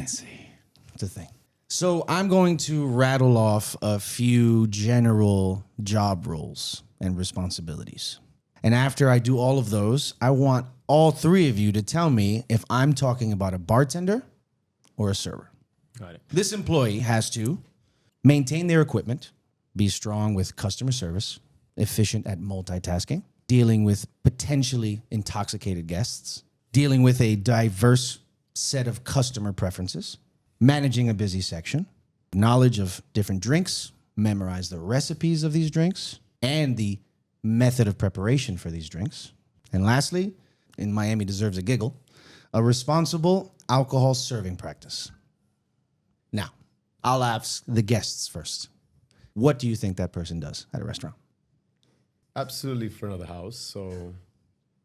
see. It's a thing. So I'm going to rattle off a few general job roles and responsibilities. And after I do all of those, I want all three of you to tell me if I'm talking about a bartender or a server. Got it. This employee has to maintain their equipment, be strong with customer service, efficient at multitasking, dealing with potentially intoxicated guests, dealing with a diverse set of customer preferences, managing a busy section, knowledge of different drinks, memorize the recipes of these drinks, and the method of preparation for these drinks. And lastly, in Miami deserves a giggle, a responsible alcohol serving practice. Now, I'll ask the guests first. What do you think that person does at a restaurant? Absolutely front of the house. So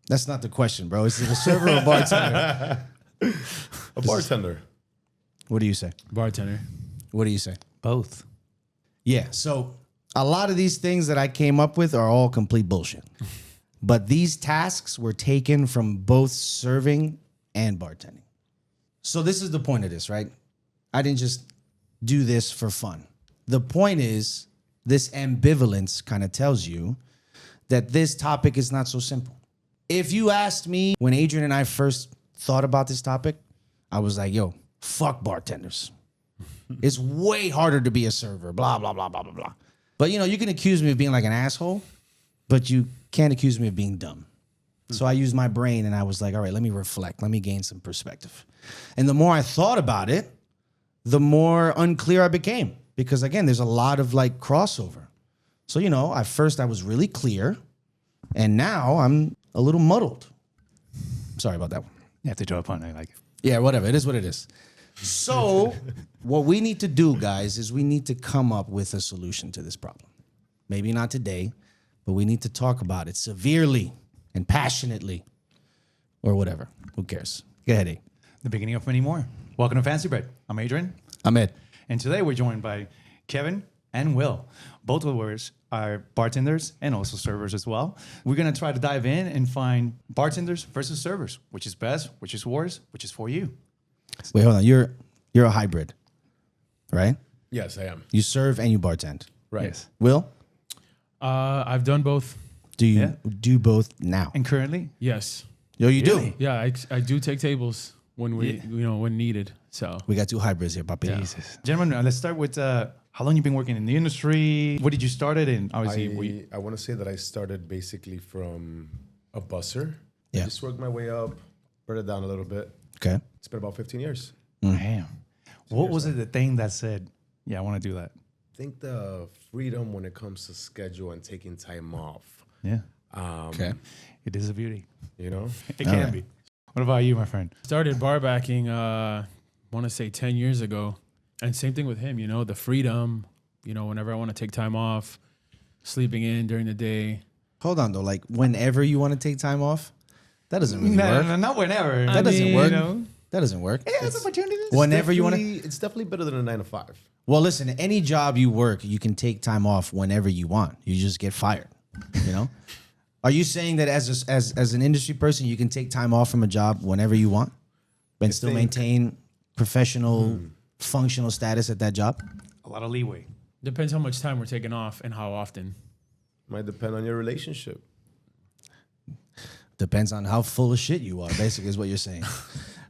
That's not the question, bro. Is it a server or a bartender? a bartender. What do you say? Bartender. What do you say? Both. Yeah, so a lot of these things that I came up with are all complete bullshit. But these tasks were taken from both serving and bartending. So this is the point of this, right? I didn't just do this for fun. The point is, this ambivalence kind of tells you that this topic is not so simple. If you asked me when Adrian and I first thought about this topic, I was like, yo, fuck bartenders. It's way harder to be a server, blah, blah, blah, blah, blah, blah. But, you can accuse me of being like an asshole, but you can't accuse me of being dumb. So I used my brain and I was like, all right, let me reflect. Let me gain some perspective. And the more I thought about it, the more unclear I became. Because, again, there's a lot of, crossover. So, at first I was really clear, and now I'm a little muddled. Sorry about that one. You have to draw a pun. I like it. Yeah, whatever. It is what it is. So what we need to do, guys, is we need to come up with a solution to this problem. Maybe not today, but we need to talk about it severely and passionately or whatever. Who cares? Go ahead, A. The beginning of many more. Welcome to Fancy Bread. I'm Adrian. I'm Ed. And today we're joined by Kevin and Will. Both of us are bartenders and also servers as well. We're going to try to dive in and find bartenders versus servers. Which is best, which is worse, which is for you. Wait, hold on. You're a hybrid, right? Yes, I am. You serve and you bartend. Right. Yes. Will, I've done both. do you do both now? And currently, Yes. Yo, you Really? do. Yeah, I do take tables when when needed. So We got two hybrids here, papi. Jesus. Gentlemen, let's start with how long you've been working in the industry. What did you start it in? Obviously, I want to say that I started basically from a busser. Yeah. I just worked my way up, brought it down a little bit. Okay. It's been about 15 years. damn. What was it, the thing that said, yeah, I want to do that? I think the freedom when it comes to schedule and taking time off. Yeah. Okay. It is a beauty. You know? It can be. What about you, my friend? Started bar backing, want to say 10 years ago. And same thing with him, the freedom, whenever I want to take time off, sleeping in during the day. Hold on, though. Whenever you want to take time off, that doesn't really work. No, not whenever. That doesn't work. You know? That doesn't work. Yeah, it's opportunities. Whenever you want to. It's definitely better than a 9 to 5. Well, listen, any job you work, you can take time off whenever you want. You just get fired. Are you saying that as an industry person, you can take time off from a job whenever you want and still maintain professional, functional status at that job? A lot of leeway. Depends how much time we're taking off and how often. Might depend on your relationship. Depends on how full of shit you are, basically, is what you're saying.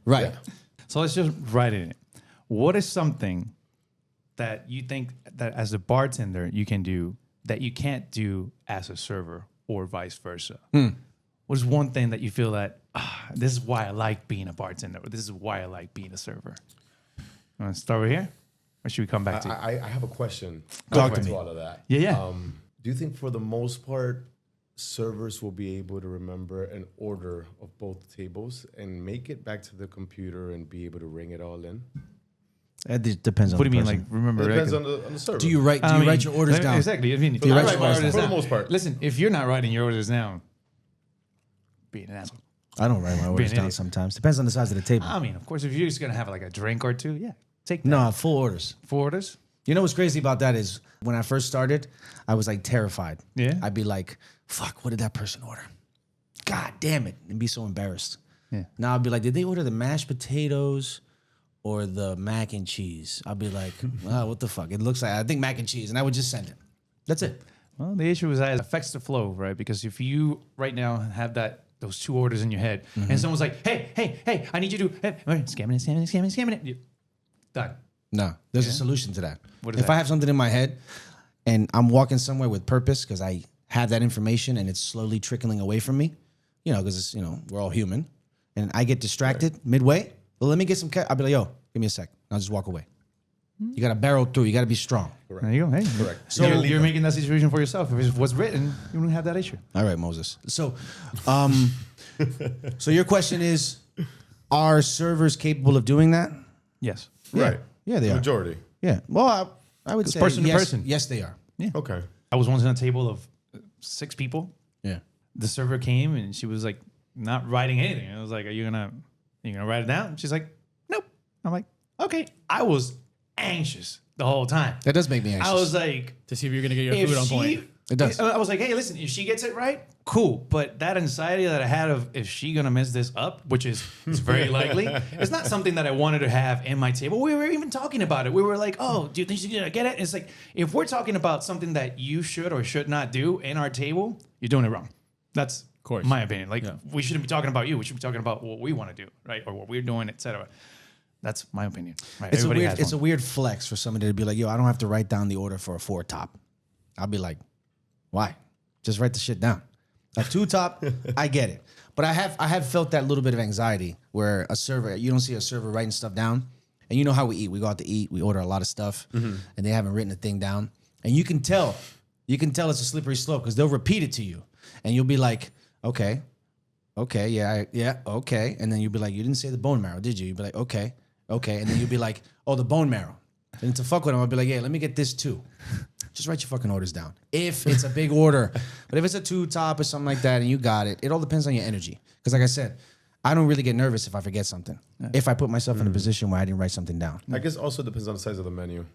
Right. Yeah. So let's just write it in. What is something that you think that as a bartender you can do that you can't do as a server or vice versa? What is one thing that you feel that this is why I like being a bartender or this is why I like being a server? You want to start over here? Or should we come back to you? I have a question. Talk to to me. all of that. Yeah. Do you think for the most part, servers will be able to remember an order of both tables and make it back to the computer and be able to ring it all in? It depends on What do the you mean, person. like, remember? It depends like, on the server. Do you write your orders down? Exactly. I mean, you I write write your my orders orders down? down. For the most part. Listen, if you're not writing your orders down, being an asshole. I don't write my orders an down idiot. sometimes. Depends on the size of the table. I mean, of course, if you're just going to have like a drink or two, yeah, take that. No, full orders. 4 orders. You know what's crazy about that is when I first started, I was terrified. Yeah. I'd be like, fuck, what did that person order? God damn it. And be so embarrassed. Yeah. Now I'd be like, did they order the mashed potatoes or the mac and cheese. I'll be like, oh, what the fuck? It looks like, I think mac and cheese. And I would just send it. That's it. Well, the issue is that it affects the flow, right? Because if you right now have those 2 orders in your head, and someone's like, hey, I need you to scamming it. Done. No, there's a solution to that. What is if that? I have something in my head and I'm walking somewhere with purpose because I have that information and it's slowly trickling away from me, because we're all human, and I get distracted midway. Well, let me get some. I'll be like, yo, give me a sec. I'll just walk away. You got to barrel through. You got to be strong. There you go. Hey, Correct. So you're making that situation for yourself. If it's what's written, you don't have that issue. All right, Moses. So, so your question is, are servers capable of doing that? Yes. Right. Yeah, they are. Majority. Yeah. Well, I would say person to yes, person. yes, they are. Okay. I was once on a table of 6 people. Yeah. The server came and she was like not writing anything. I was like, "Are you gonna write it down?" She's like, "Nope." I'm like, "Okay." I was anxious the whole time. That does make me anxious. I was like, To see if you're gonna get your if food on she, point. It does. I was like, hey, listen, if she gets it right, cool. But that anxiety that I had of if she gonna mess this up, which is it's very likely, it's not something that I wanted to have in my table. We were even talking about it. We were like, oh, do you think she's gonna get it? It's like if we're talking about something that you should or should not do in our table, you're doing it wrong. That's course. my opinion. Like we shouldn't be talking about you. We should be talking about what we want to do, right, or what we're doing, etc. That's my opinion. Right? It's Everybody has it's a one. weird flex for somebody to be like, yo, I don't have to write down the order for a 4 top. I'll be like, why? Just write the shit down. A 2 top, I get it. But I have felt that little bit of anxiety where you don't see a server writing stuff down. And you know how we eat. We go out to eat, we order a lot of stuff, and they haven't written a thing down. And you can tell it's a slippery slope because they'll repeat it to you. And you'll be like, okay, yeah, okay. And then you'll be like, you didn't say the bone marrow, did you? You'll be like, okay. And then you'll be like, oh, the bone marrow. And to fuck with them, I'll be like, yeah, let me get this too. Just write your fucking orders down. If it's a big order. But if it's a 2 top or something like that and you got it, it all depends on your energy. Because like I said, I don't really get nervous if I forget something. If I put myself in a position where I didn't write something down. I guess also depends on the size of the menu.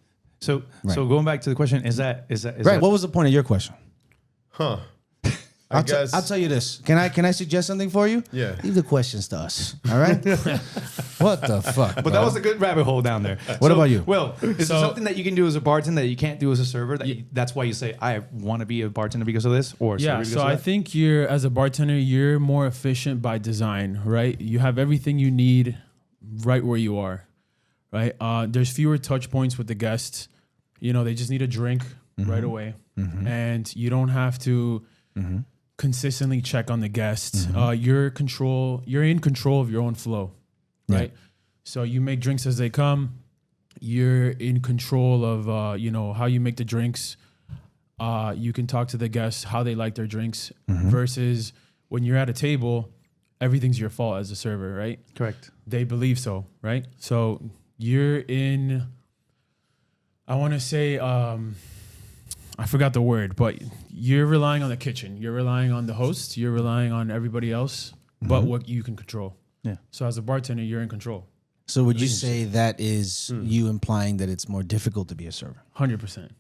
So going back to the question, is that Right. What was the point of your question? Huh. I guess. I'll tell you this. Can I suggest something for you? Yeah. Leave the questions to us. All right? What the fuck? But that was a good rabbit hole down there. What about you? Well, is there something that you can do as a bartender that you can't do as a server? That's why you say, I want to be a bartender because of this? Or Yeah, so I think as a bartender, you're more efficient by design, right? You have everything you need right where you are, right? There's fewer touch points with the guests. They just need a drink right away. And you don't have to consistently check on the guests. You're in control of your own flow, right? So you make drinks as they come. You're in control of how you make the drinks. You can talk to the guests how they like their drinks versus when you're at a table, everything's your fault as a server, right? Correct. They believe so, right? So you're in, I want to say, I forgot the word, but you're relying on the kitchen. You're relying on the host. You're relying on everybody else, but what you can control. Yeah. So as a bartender, you're in control. So would you say that is you implying that it's more difficult to be a server? 100%.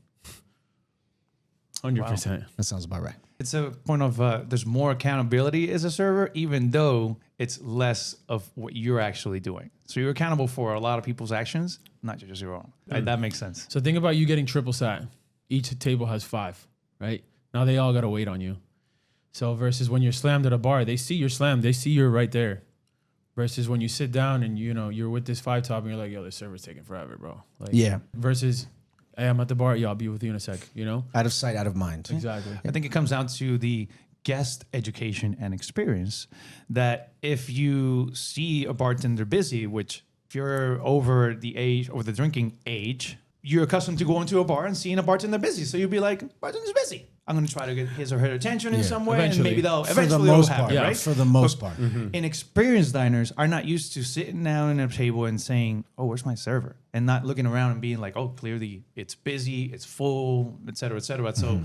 100%. That sounds about right. It's a point of there's more accountability as a server, even though it's less of what you're actually doing. So you're accountable for a lot of people's actions, not just your own. That makes sense. So think about you getting triple sat. Each table has 5, right? Now they all got to wait on you. So versus when you're slammed at a bar, they see you're slammed. They see you're right there. Versus when you sit down and, you're with this 5 top and you're like, yo, this server's taking forever, bro. Like, Yeah. Versus, hey, I'm at the bar. Yo, I'll be with you in a sec, Out of sight, out of mind. Exactly. I think it comes down to the guest education and experience that if you see a bartender busy, which if you're over the drinking age, you're accustomed to going to a bar and seeing a bartender busy. So you'll be like, bartender's busy. I'm going to try to get his or her attention in some way. Eventually. And maybe they'll For the eventually most happen, part. yeah. right? For the most part. Inexperienced diners are not used to sitting down at a table and saying, oh, where's my server? And not looking around and being like, oh, clearly it's busy, it's full, et cetera, et cetera. So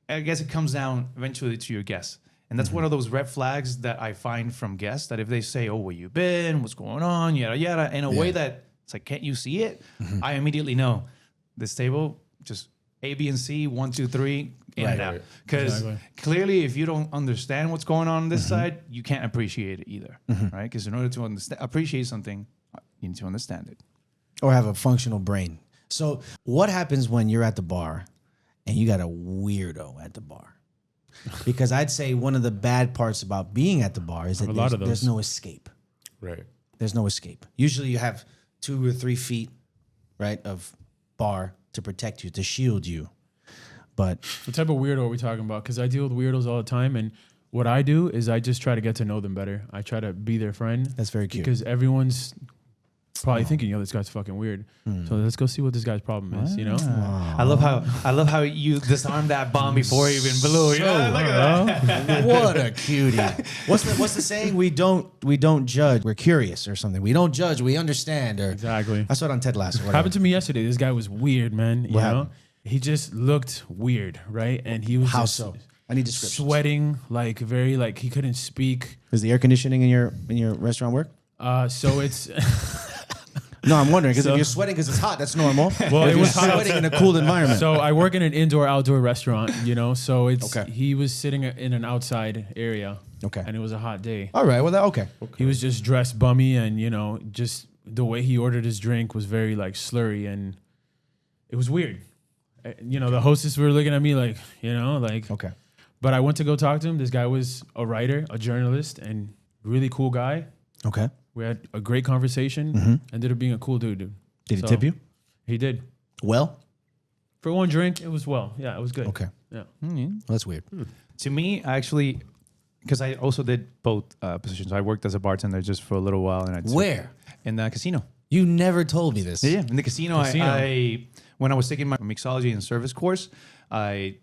I guess it comes down eventually to your guests. And that's one of those red flags that I find from guests that if they say, oh, where you been? What's going on? Yada, yada. In a way that it's like, can't you see it? I immediately know this table, just A, B, and C, 1, 2, 3, in and out. Because clearly, if you don't understand what's going on this side, you can't appreciate it either, right? Because in order to appreciate something, You need to understand it. Or have a functional brain. So what happens when you're at the bar and you got a weirdo at the bar? Because I'd say one of the bad parts about being at the bar is that there's no escape. Right. There's no escape. Usually you have 2 or 3 feet, right, of bar to protect you, to shield you. But What type of weirdo are we talking about? Because I deal with weirdos all the time, and what I do is I just try to get to know them better. I try to be their friend. that's very cute. Because everyone's probably thinking, yo, this guy's fucking weird. So let's go see what this guy's problem is, you know? I love how you disarmed that bomb before it even blew. You know? Look at that. What a cutie. What's the saying? We don't judge. We're curious or something. We don't judge. We understand. Or Exactly. I saw it on Ted Lasso. whatever. Happened to me yesterday. This guy was weird, man. You What know? happened? He just looked weird, right? And he was How just so? I need descriptions. sweating, like very like he couldn't speak. Is the air conditioning in your restaurant work? So it's No, I'm wondering because So- if you're sweating because it's hot, that's normal. Well, If it you're was hot sweating in a cool environment. so I work in an indoor-outdoor restaurant, you know. So it's Okay. he was sitting in an outside area, Okay. and it was a hot day. All right. Well, okay. He was just dressed bummy, and you know, just the way he ordered his drink was very like slurry, and it was weird. You know, the hostess were looking at me like, you know, like. Okay. But I went to go talk to him. This guy was a writer, a journalist, and really cool guy. Okay. We had a great conversation. Ended up being a cool dude. Did he So, tip you? He did. Well. For one drink, it was Yeah, it was good. Okay. Yeah. Well, that's weird. To me, actually, because I also did both positions. I worked as a bartender just for a little while, and Where? in the casino. You never told me this. Yeah, in the casino. Casino. I when I was taking my mixology and service course, I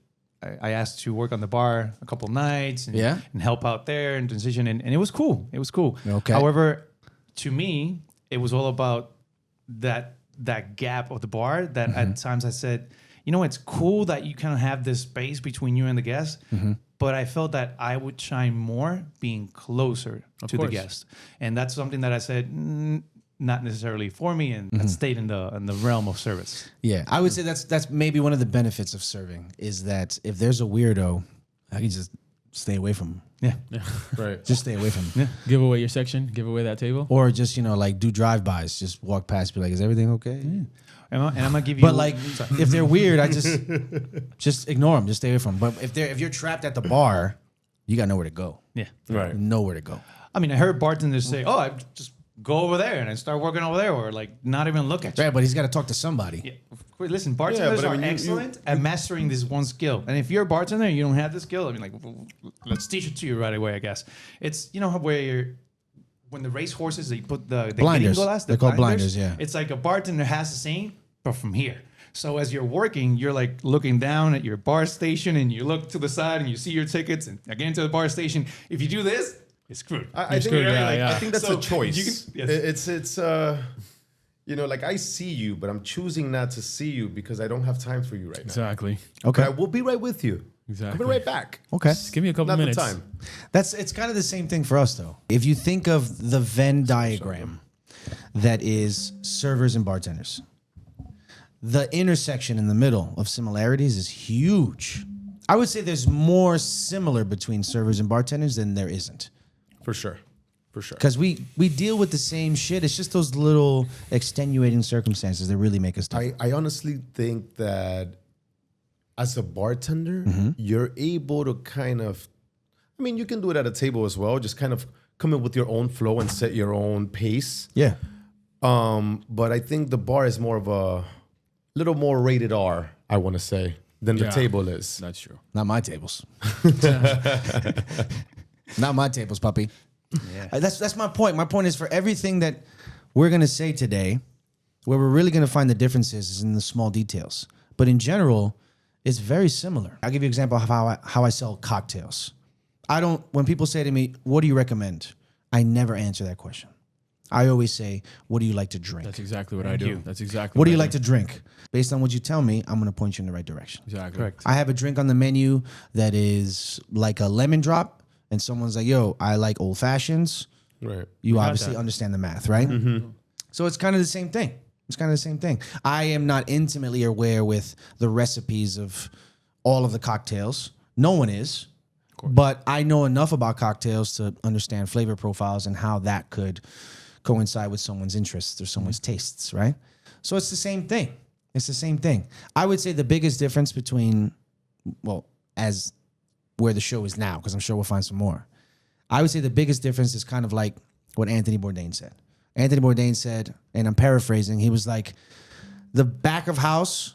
asked to work on the bar a couple nights and, Yeah? and help out there and transition, and it was cool. It was cool. Okay. However, to me, it was all about that gap of the bar that at times I said, you know, it's cool that you kind of have this space between you and the guest, but I felt that I would shine more being closer to the course. guest, and that's something that I said. Not necessarily for me, and that stayed in the realm of service. Yeah, I would say that's maybe one of the benefits of serving is that if there's a weirdo, I can just stay away from him. Yeah, Right. Just stay away from him. Give away your section. Give away that table. Or just, like do drive-bys. Just walk past, be like, is everything okay? and I'm gonna give you. But like, if they're weird, I just ignore them. Just stay away from them. But if you're trapped at the bar, you got nowhere to go. yeah. Right. Nowhere to go. I mean, I heard bartenders say, "Oh, I just go over there and I start working over there," or like not even look at you. Right, but he's got to talk to somebody. Yeah, of course. Listen, bartenders but I mean, are you- excellent at mastering this one skill. And if you're a bartender and you don't have the skill, I mean, like, let's teach it to you right away. I guess it's how where when the race horses they put the Blinders. gringolas, They're called blinders, yeah. It's like a bartender has the same, but from here. So as you're working, you're like looking down at your bar station, and you look to the side and you see your tickets, and again to the bar station. If you do this, it's screwed. I think screwed, I think that's So, a choice. you can- yes. It's like I see you, but I'm choosing not to see you because I don't have time for you right now. Exactly. Okay. But I will be right with you. Exactly. I'll be right back. Okay. Just give me a couple Not minutes. the time. It's kind of the same thing for us though. If you think of the Venn diagram that is servers and bartenders, the intersection in the middle of similarities is huge. I would say there's more similar between servers and bartenders than there isn't. For sure. Because we deal with the same shit. It's just those little extenuating circumstances that really make us different. I honestly think that as a bartender, you're able to kind of, I mean, you can do it at a table as well. Just kind of come in with your own flow and set your own pace. Yeah. But I think the bar is more of a little more rated R, I want to say, than the Yeah. table is. That's true. Not my tables. Not my tables, puppy. Yeah. That's my point. My point is for everything that we're going to say today, where we're really going to find the differences is in the small details. But in general, it's very similar. I'll give you an example of how I sell cocktails. When people say to me, what do you recommend? I never answer that question. I always say, what do you like to drink? That's exactly what I do. you. That's exactly What do you I like to drink? Based on what you tell me, I'm going to point you in the right direction. Exactly. Correct. I have a drink on the menu that is like a lemon drop, and someone's like, yo, I like old fashions. Right. You got obviously that. understand the math, right? So it's kind of the same thing. I am not intimately aware with the recipes of all of the cocktails. No one is. But I know enough about cocktails to understand flavor profiles and how that could coincide with someone's interests or someone's tastes, right? So it's the same thing. It's the same thing. I would say the biggest difference between, well, as where the show is now, because I'm sure we'll find some more. I would say the biggest difference is kind of like what Anthony Bourdain said. Anthony Bourdain said, and I'm paraphrasing, he was like, the back of house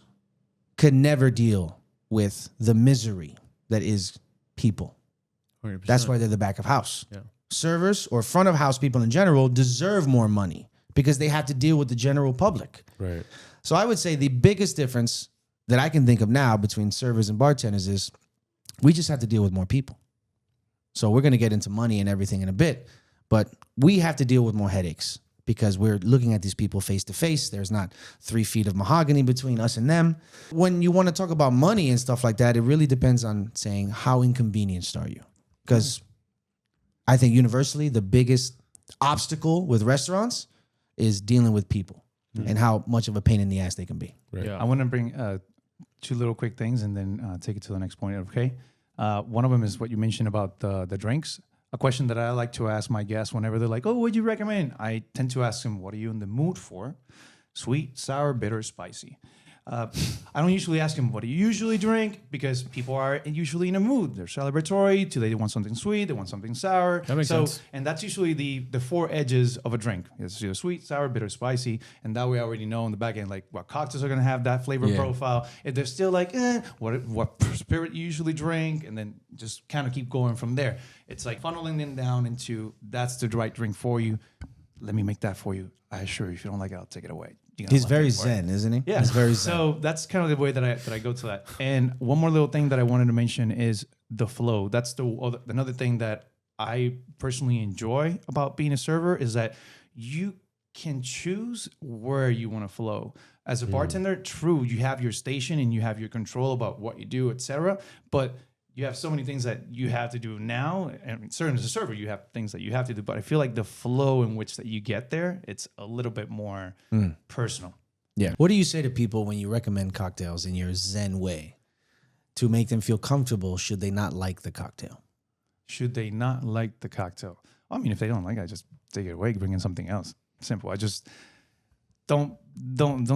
could never deal with the misery that is people. 100%. That's why they're the back of house. Yeah. Servers or front of house people in general deserve more money because they have to deal with the general public. Right. So I would say the biggest difference that I can think of now between servers and bartenders is we just have to deal with more people. So we're going to get into money and everything in a bit, but we have to deal with more headaches because we're looking at these people face to face. There's not 3 feet of mahogany between us and them. When you want to talk about money and stuff like that, it really depends on saying how inconvenienced are you? Because I think universally the biggest obstacle with restaurants is dealing with people and how much of a pain in the ass they can be. Right. Yeah. I want to bring 2 little quick things and then take it to the next point. Okay. One of them is what you mentioned about the drinks. A question that I like to ask my guests whenever they're like, "Oh, what'd you recommend?" I tend to ask them, "What are you in the mood for? Sweet, sour, bitter, spicy?" I don't usually ask them, "What do you usually drink?" Because people are usually in a mood. They're celebratory. Today they want something sweet. They want something sour. That makes sense. And that's usually the 4 edges of a drink. It's either sweet, sour, bitter, spicy. And that way I already know in the back end, like, what cocktails are going to have that flavor profile. If they're still like, what spirit you usually drink? And then just kind of keep going from there. It's like funneling them down into that's the right drink for you. Let me make that for you. I assure you, if you don't like it, I'll take it away. He's very zen, isn't he? Yeah. He's very zen. So that's kind of the way that I go to that. And one more little thing that I wanted to mention is the flow. That's another thing that I personally enjoy about being a server is that you can choose where you want to flow. As a bartender, true, you have your station and you have your control about what you do, etc. But you have so many things that you have to do now. And certainly as a server, you have things that you have to do. But I feel like the flow in which that you get there, it's a little bit more personal. Yeah. What do you say to people when you recommend cocktails in your zen way to make them feel comfortable should they not like the cocktail? Should they not like the cocktail? I mean, if they don't like it, I just take it away, bring in something else. Simple. I just don't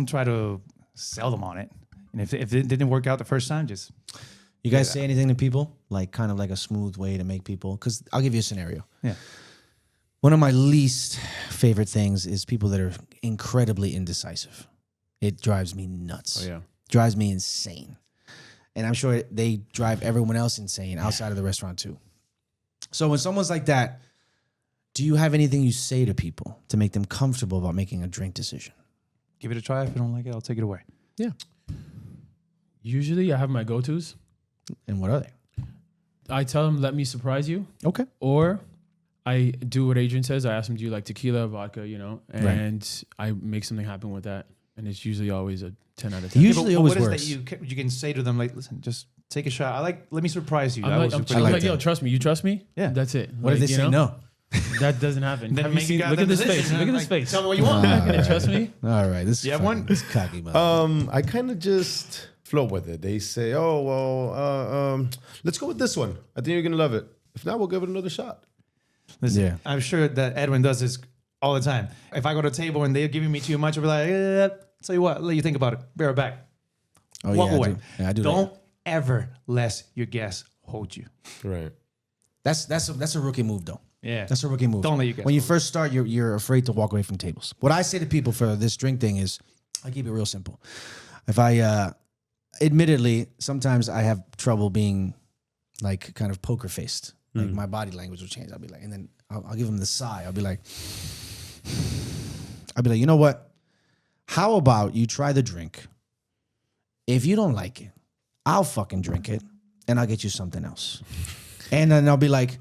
try to sell them on it. And if it didn't work out the first time, just... You guys say anything to people? Like kind of like a smooth way to make people... Because I'll give you a scenario. Yeah. One of my least favorite things is people that are incredibly indecisive. It drives me nuts. Oh, yeah. Drives me insane. And I'm sure they drive everyone else insane outside of the restaurant too. So when someone's like that, do you have anything you say to people to make them comfortable about making a drink decision? Give it a try. If you don't like it, I'll take it away. Yeah. Usually I have my go-tos. And what are they? I tell them, let me surprise you. Okay. Or I do what Adrian says. I ask him, do you like tequila, vodka, and I make something happen with that. And it's usually always a 10 out of 10. Usually always what works. is that you can say to them, like, listen, just take a shot. Let me surprise you. I'm That like, was pretty yo, trust me. You trust me? Yeah. That's it. What if they say no? That doesn't happen. Then Have you make seen, you look at this face. decision, Look at this like, face. Tell me what you want. You're gonna trust me? All right. This is You have fucking- one? This cocky mother. I kind of just flow with it. They say, "Oh well, let's go with this one. I think you're gonna love it. If not, we'll give it another shot." Listen, Yeah. I'm sure that Edwin does this all the time. If I go to a table and they're giving me too much, I'll be like, tell you what, let you think about it. Be right back. Oh, Walk yeah, away. I do. Yeah, I do Don't that. ever let your guests hold you. Right. That's a rookie move, though. Yeah. That's a rookie move. Don't let your guests When you hold first start, you're afraid to walk away from tables. What I say to people for this drink thing is, I keep it real simple. If I, admittedly, sometimes I have trouble being like kind of poker faced. Like my body language will change. I'll be like, and then I'll give them the sigh. I'll be like, you know what? How about you try the drink? If you don't like it, I'll fucking drink it and I'll get you something else. And then I'll be like,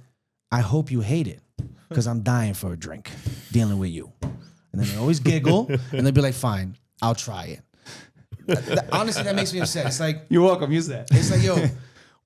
I hope you hate it because I'm dying for a drink dealing with you. And then they always giggle and they'll be like, fine, I'll try it. Honestly, that makes me upset. It's like, You're welcome. Use that. it's like, yo,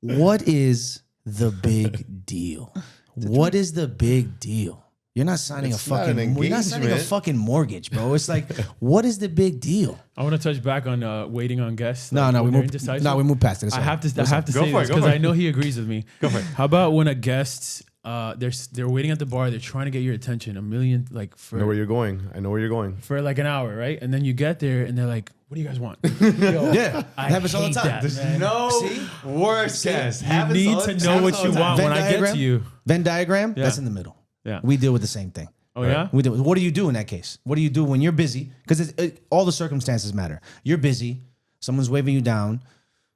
what is the big deal? What is the big deal? You're not signing It's not an you're not signing a engagement. fucking mortgage, bro. It's like, what is the big deal? I want to touch back on waiting on guests. No, like, we when they're moved. indecisive. No, we moved past it. It's I all have to right. say Go this for it, go because for I it. know he agrees with me. Go for it. How about when a guest they're waiting at the bar. They're trying to get your attention. A million like I know where you're going. I know where you're going. for like an hour, right? And then you get there and they're like, "What do you guys want?" Yo, Yeah, I it happens all the hate time. that, There's man. No See? worse guess. You need to know what you want when I get to you. Venn diagram, Yeah. that's in the middle. Yeah. We deal with the same thing. Oh yeah. We do. What do you do in that case? What do you do when you're busy? Because all the circumstances matter. You're busy. Someone's waving you down.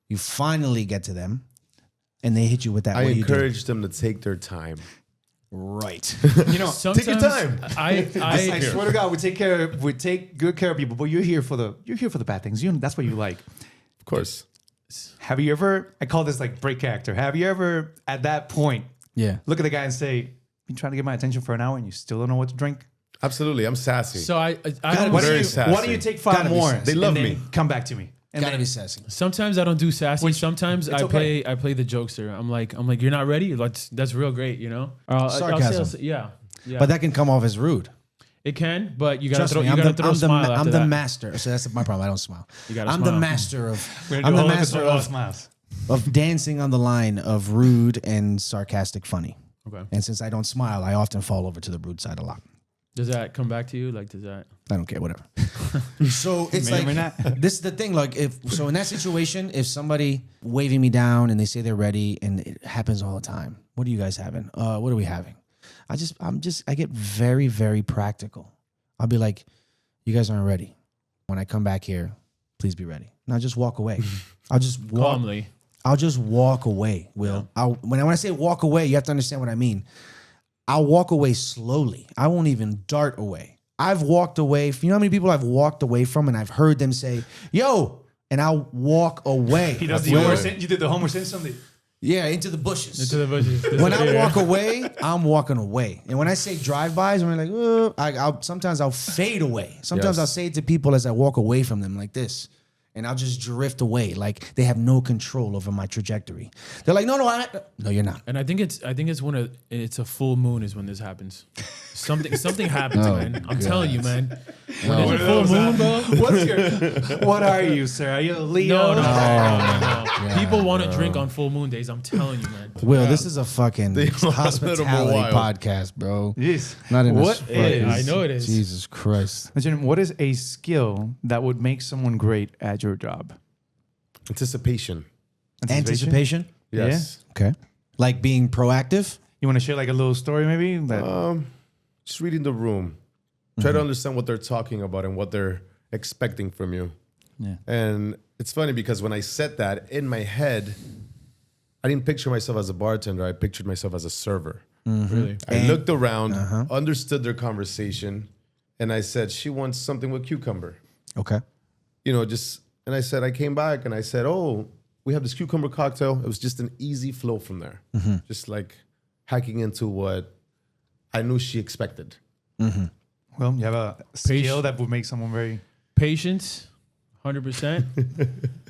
You finally get to them, and they hit you with that. I What do you do? encourage them to take their time. Right. You know, Sometimes Take your time. I swear to God, we take good care of people, but you're here for the bad things. That's what you like. Of course. Have you ever? I call this like break character. Have you ever at that point Yeah. look at the guy and say, "Been trying to get my attention for an hour and you still don't know what to drink"? Absolutely. I'm sassy. So I Why Very don't, sassy. why don't you take 5 Gotta be more? sassy. They love and then me. Come back to me. And Gotta then, be sassy. sometimes I don't do sassy. Sometimes it's I okay. play the jokester. I'm like, you're not ready. That's real great, you know. Sarcasm. Yeah. But that can come off as rude. it can. But you gotta Trust throw. me, You I'm gotta the, throw a I'm the, smile I'm after the that. master. So that's my problem. I don't smile. You gotta I'm the smile. master of. we're gonna I'm do the a whole master episode of of, smiles. of dancing on the line of rude and sarcastic funny. Okay. And since I don't smile, I often fall over to the rude side a lot. Does that come back to you? Like, does that? I don't care, whatever. So it's May or like may not. this is the thing. Like so in that situation, if somebody waving me down and they say they're ready, and it happens all the time. What are you guys having? What are we having? I get very, very practical. I'll be like, you guys aren't ready. When I come back here, please be ready. And I'll just walk away. I'll just walk. Calmly. I'll just walk away, Will. When I say walk away, you have to understand what I mean. I'll walk away slowly. I won't even dart away. I've walked away. You know how many people I've walked away from and I've heard them say, yo, and I'll walk away. He does the Will. Homer Simpson. You did the Homer Simpson. Yeah, into the bushes. Into the bushes. When I walk away, I'm walking away. And when I say drive-bys, I'm like, sometimes I'll fade away. Sometimes Yes. I'll say it to people as I walk away from them like this. And I'll just drift away like they have no control over my trajectory. They're like, no, you're not. And I think it's when it's a full moon is when this happens. Something happens, man. I'm telling you, man. When it's a full moon, bro. What are you, sir? Are you a Leo? No. People want to drink on full moon days. I'm telling you, man. Will, this is a fucking They are a little hospitality more wild. podcast, bro. Yes. Not in What this is- fucking- I know it is. Jesus Christ. Imagine, what is a skill that would make someone great at your job? Anticipation. Anticipation? Yes. Okay. Like being proactive? You want to share like a little story, maybe? That, Just reading the room. Try to understand what they're talking about and what they're expecting from you. yeah. And it's funny because when I said that in my head, I didn't picture myself as a bartender. I pictured myself as a server. Really. I looked around, understood their conversation, and I said, she wants something with cucumber. Okay. You know, and I said, I came back and I said, oh, we have this cucumber cocktail. It was just an easy flow from there. Just like hacking into what I knew she expected. Well, you have a skill that would make someone very. Patience, 100%.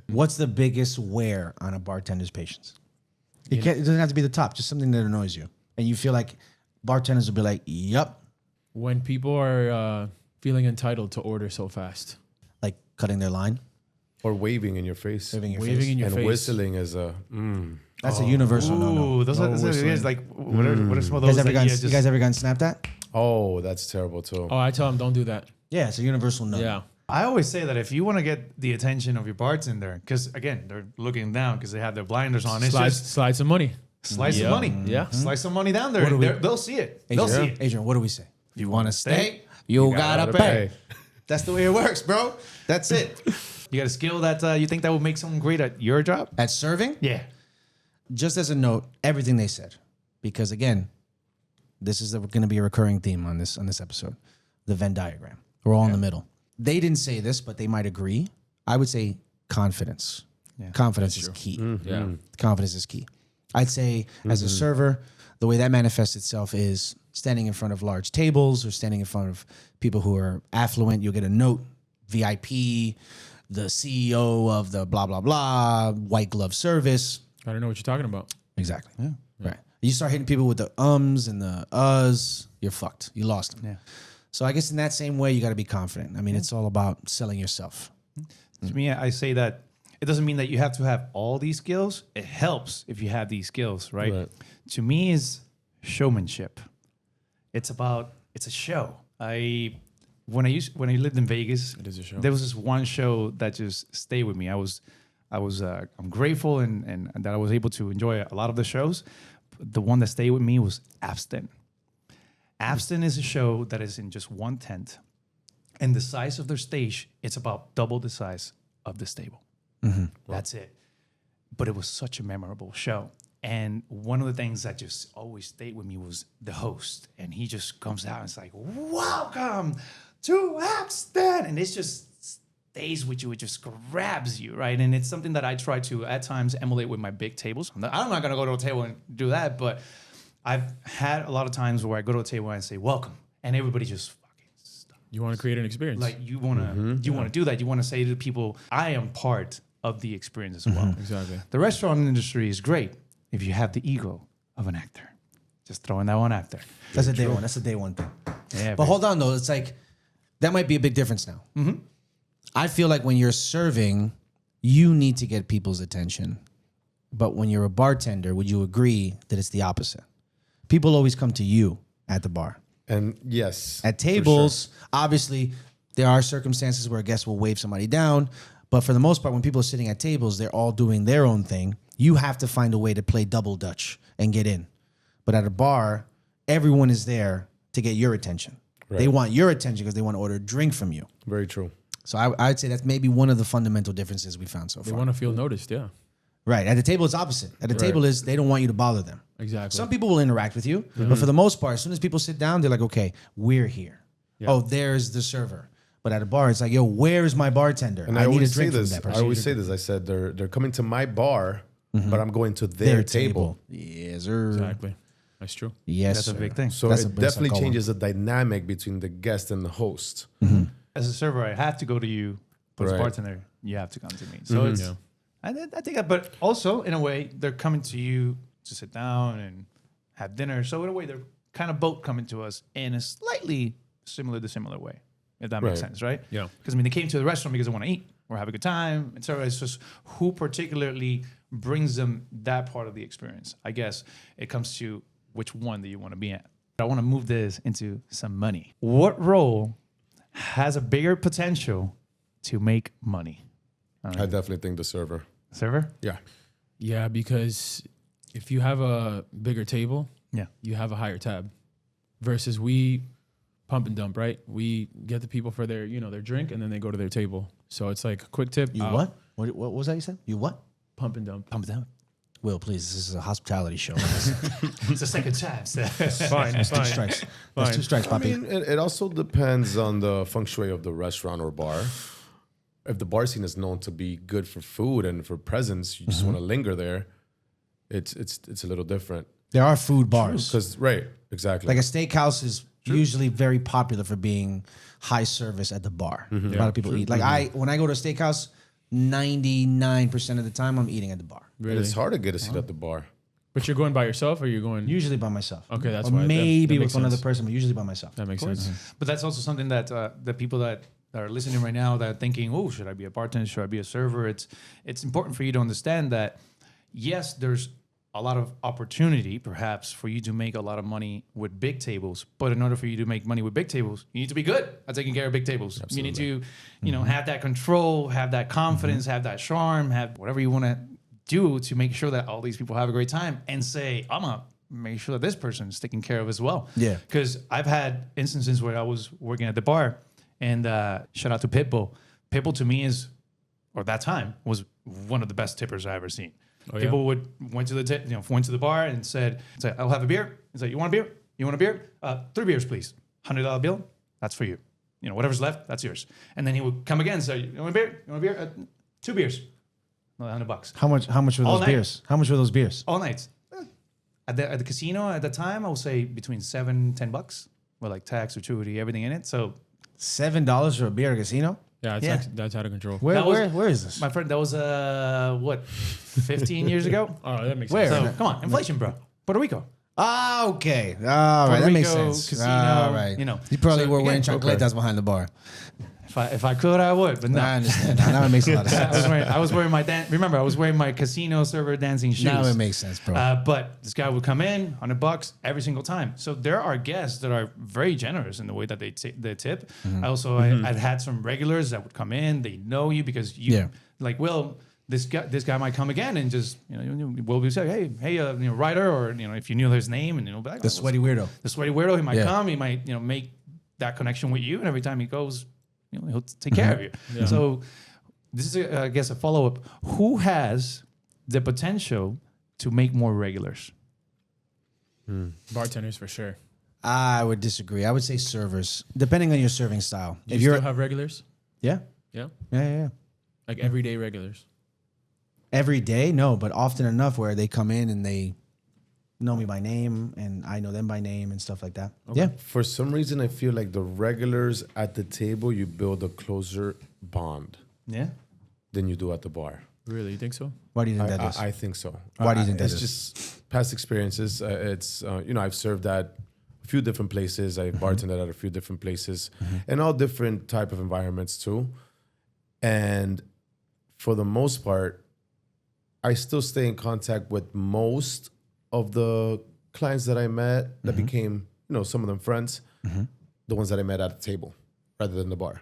What's the biggest wear on a bartender's patience? It doesn't have to be the top, just something that annoys you. And you feel like bartenders will be like, yup, When people are feeling entitled to order so fast, like cutting their line, Or waving in your face. waving your waving face. in your And face. whistling is a, That's a universal no-no. Ooh, those are whistling. like what are some of You those? guys, ever Like, gotten, yeah, you just, guys ever gotten snapped at? oh, that's terrible too. Oh, I tell them don't do that. Yeah, it's a universal no. Yeah. I always say that if you want to get the attention of your bartender, because again they're looking down because they have their blinders on. It's just Slide some money. slice Yeah. some money. Yeah. Slice some money down there. What do we- They'll see it. They'll see it. Adrian, what do we say? If you want to stay, stay, you gotta pay. pay. That's the way it works, bro. That's it. You got a skill that you think that would make someone great at your job? At serving, Yeah. just as a note, everything they said, because again, this is going to be a recurring theme on this episode. The Venn diagram. We're all in the middle. They didn't say this, but they might agree. I would say confidence. Yeah, Confidence is key. Yeah. Confidence is key. I'd say as a server, the way that manifests itself is standing in front of large tables or standing in front of people who are affluent. You'll get a note, VIP, the CEO of the blah, blah, blah, white glove service. I don't know what you're talking about. Exactly. Yeah. Right. You start hitting people with the ums and the uhs, you're fucked. You lost them. Yeah. So I guess in that same way, you got to be confident. I mean, it's all about selling yourself. To me, I say that it doesn't mean that you have to have all these skills. It helps if you have these skills, right? Right. To me, is showmanship. It's a show. When I lived in Vegas, It is a show. there was this one show that just stayed with me. I'm grateful and that I was able to enjoy a lot of the shows. The one that stayed with me was Abstin. Abstin is a show that is in just one tent, and the size of their stage, it's about double the size of this table. That's it. But it was such a memorable show. And one of the things that just always stayed with me was the host. And he just comes out and it's like, welcome to Abstin. And it just stays with you. It just grabs you, right? And it's something that I try to, at times, emulate with my big tables. I'm not going to go to a table and do that, but I've had a lot of times where I go to a table and I say, welcome. And everybody just fucking stops. You want to create an experience. Like you want to do that. You want to say to people, I am part of the experience as well. Exactly. The restaurant industry is great if you have the ego of an actor. Just throwing that one out there. That's a day one. That's a day one thing. Yeah, But hold on though, it's like that might be a big difference now. I feel like when you're serving, you need to get people's attention. But when you're a bartender, would you agree that it's the opposite? People always come to you at the bar. And yes, At for sure. tables, obviously, there are circumstances where a guest will wave somebody down. But for the most part, when people are sitting at tables, they're all doing their own thing. You have to find a way to play double dutch and get in. But at a bar, everyone is there to get your attention. Right. They want your attention because they want to order a drink from you. Very true. So I'd say that's maybe one of the fundamental differences we found so They far. want to feel noticed, yeah. Right. At the table, it's opposite. At the table is they don't want you to bother them. Exactly. Some people will interact with you, but for the most part, as soon as people sit down, they're like, okay, we're here. Yeah. Oh, there's the server. But at a bar, it's like, yo, where's my bartender? And I need a always say drink from this. that I person. always say this. I said they're coming to my bar, but I'm going to their table. Yes, sir. Exactly. That's true. Yes, That's a sir. big thing. So That's a it big definitely call. changes the dynamic between the guest and the host. As a server, I have to go to you. But as a Right. bartender, you have to come to me. So it's, Yeah. I think that, but also in a way, they're coming to you to sit down and have dinner. So in a way, they're kind of both coming to us in a slightly similar way, if that makes Right. sense, right? Yeah. Because they came to the restaurant because they want to eat or have a good time. And so it's just who particularly brings them that part of the experience. I guess it comes to which one that you want to be in. I want to move this into some money. What role has a bigger potential to make money? I definitely think the server. Server? Yeah. Yeah, because if you have a bigger table, Yeah. you have a higher tab. Versus we pump and dump, right? We get the people for their, their drink, and then they go to their table. So it's like a quick tip. You what? What was that you said? You what? Pump and dump. Pump it down. Will, please. This is a hospitality show. It's the second time. Fine, That's two fine. strikes. That's two strikes, I Papi. mean, it also depends on the feng shui of the restaurant or bar. If the bar scene is known to be good for food and for presence, you just want to linger there. It's a little different. There are food bars. Because exactly. Like a steakhouse is usually very popular for being high service at the bar. A lot of people eat. Like when I go to a steakhouse, 99% of the time I'm eating at the bar. Really? It's hard to get a seat at the bar. But you're going by yourself, or you're going? Usually by myself. Okay, that's or why. maybe that with makes one other sense. person, but usually by myself. That makes sense. But that's also something that the people that are listening right now that are thinking, oh, should I be a bartender? Should I be a server? It's important for you to understand that, yes, there's a lot of opportunity, perhaps, for you to make a lot of money with big tables. But in order for you to make money with big tables, you need to be good at taking care of big tables. You need to, have that control, have that confidence, have that charm, have whatever you want to do to make sure that all these people have a great time and say, I'm going to make sure that this person is taken care of as well. Yeah. Because I've had instances where I was working at the bar and shout out to Pitbull. Pitbull to me that time was one of the best tippers I ever seen. Oh, yeah? People went to the bar and said, I'll have a beer. He's like, you want a beer? You want a beer? 3 beers, please. $100 bill. That's for you. Whatever's left, that's yours. And then he would come again and say, you want a beer? You want a beer? 2 beers. $100. How much were All those night. beers? How much were those beers? All nights. At the casino at the time, I would say between $7-10 with like tax, gratuity, everything in it. So $7 for a beer at a casino? Yeah, Yeah. that's out of control. Where That was- where is this? my friend, that was 15 years ago? Oh, that makes Where? sense. So come on, inflation, bro. Puerto Rico. Ah, okay. All right, that makes Rico, sense. casino, All right. you know. You probably So, were wearing again, chancletas behind the bar. if I could, I would, but no. I understand. Now it makes a lot of sense. I was wearing my remember I was wearing my casino server dancing shoes. Now it makes sense, bro. But this guy would come in $100 every single time. So there are guests that are very generous in the way that they tip. I've had some regulars that would come in. They know you because you like Will. This guy might come again and just will be say hey writer, or if you knew his name, and be like, the sweaty weirdo. The sweaty weirdo. He might come. He might make that connection with you, and every time he goes, he'll take care of you. Yeah. So this is, I guess, a follow up. Who has the potential to make more regulars? Bartenders for sure. I would disagree. I would say servers, depending on your serving style. If you still have regulars, yeah. Like everyday regulars. Every day, no, but often enough where they come in and they know me by name and I know them by name and stuff like that. Okay. Yeah. For some reason, I feel like the regulars at the table, you build a closer bond. Yeah. Than you do at the bar. Really? You think so? Why do you think that is? I think so. Why do you think that is? It's just past experiences. It's, I've served at a few different places. I've bartended at a few different places and all different type of environments too. And for the most part, I still stay in contact with most of the clients that I met that became, some of them friends, the ones that I met at the table rather than the bar.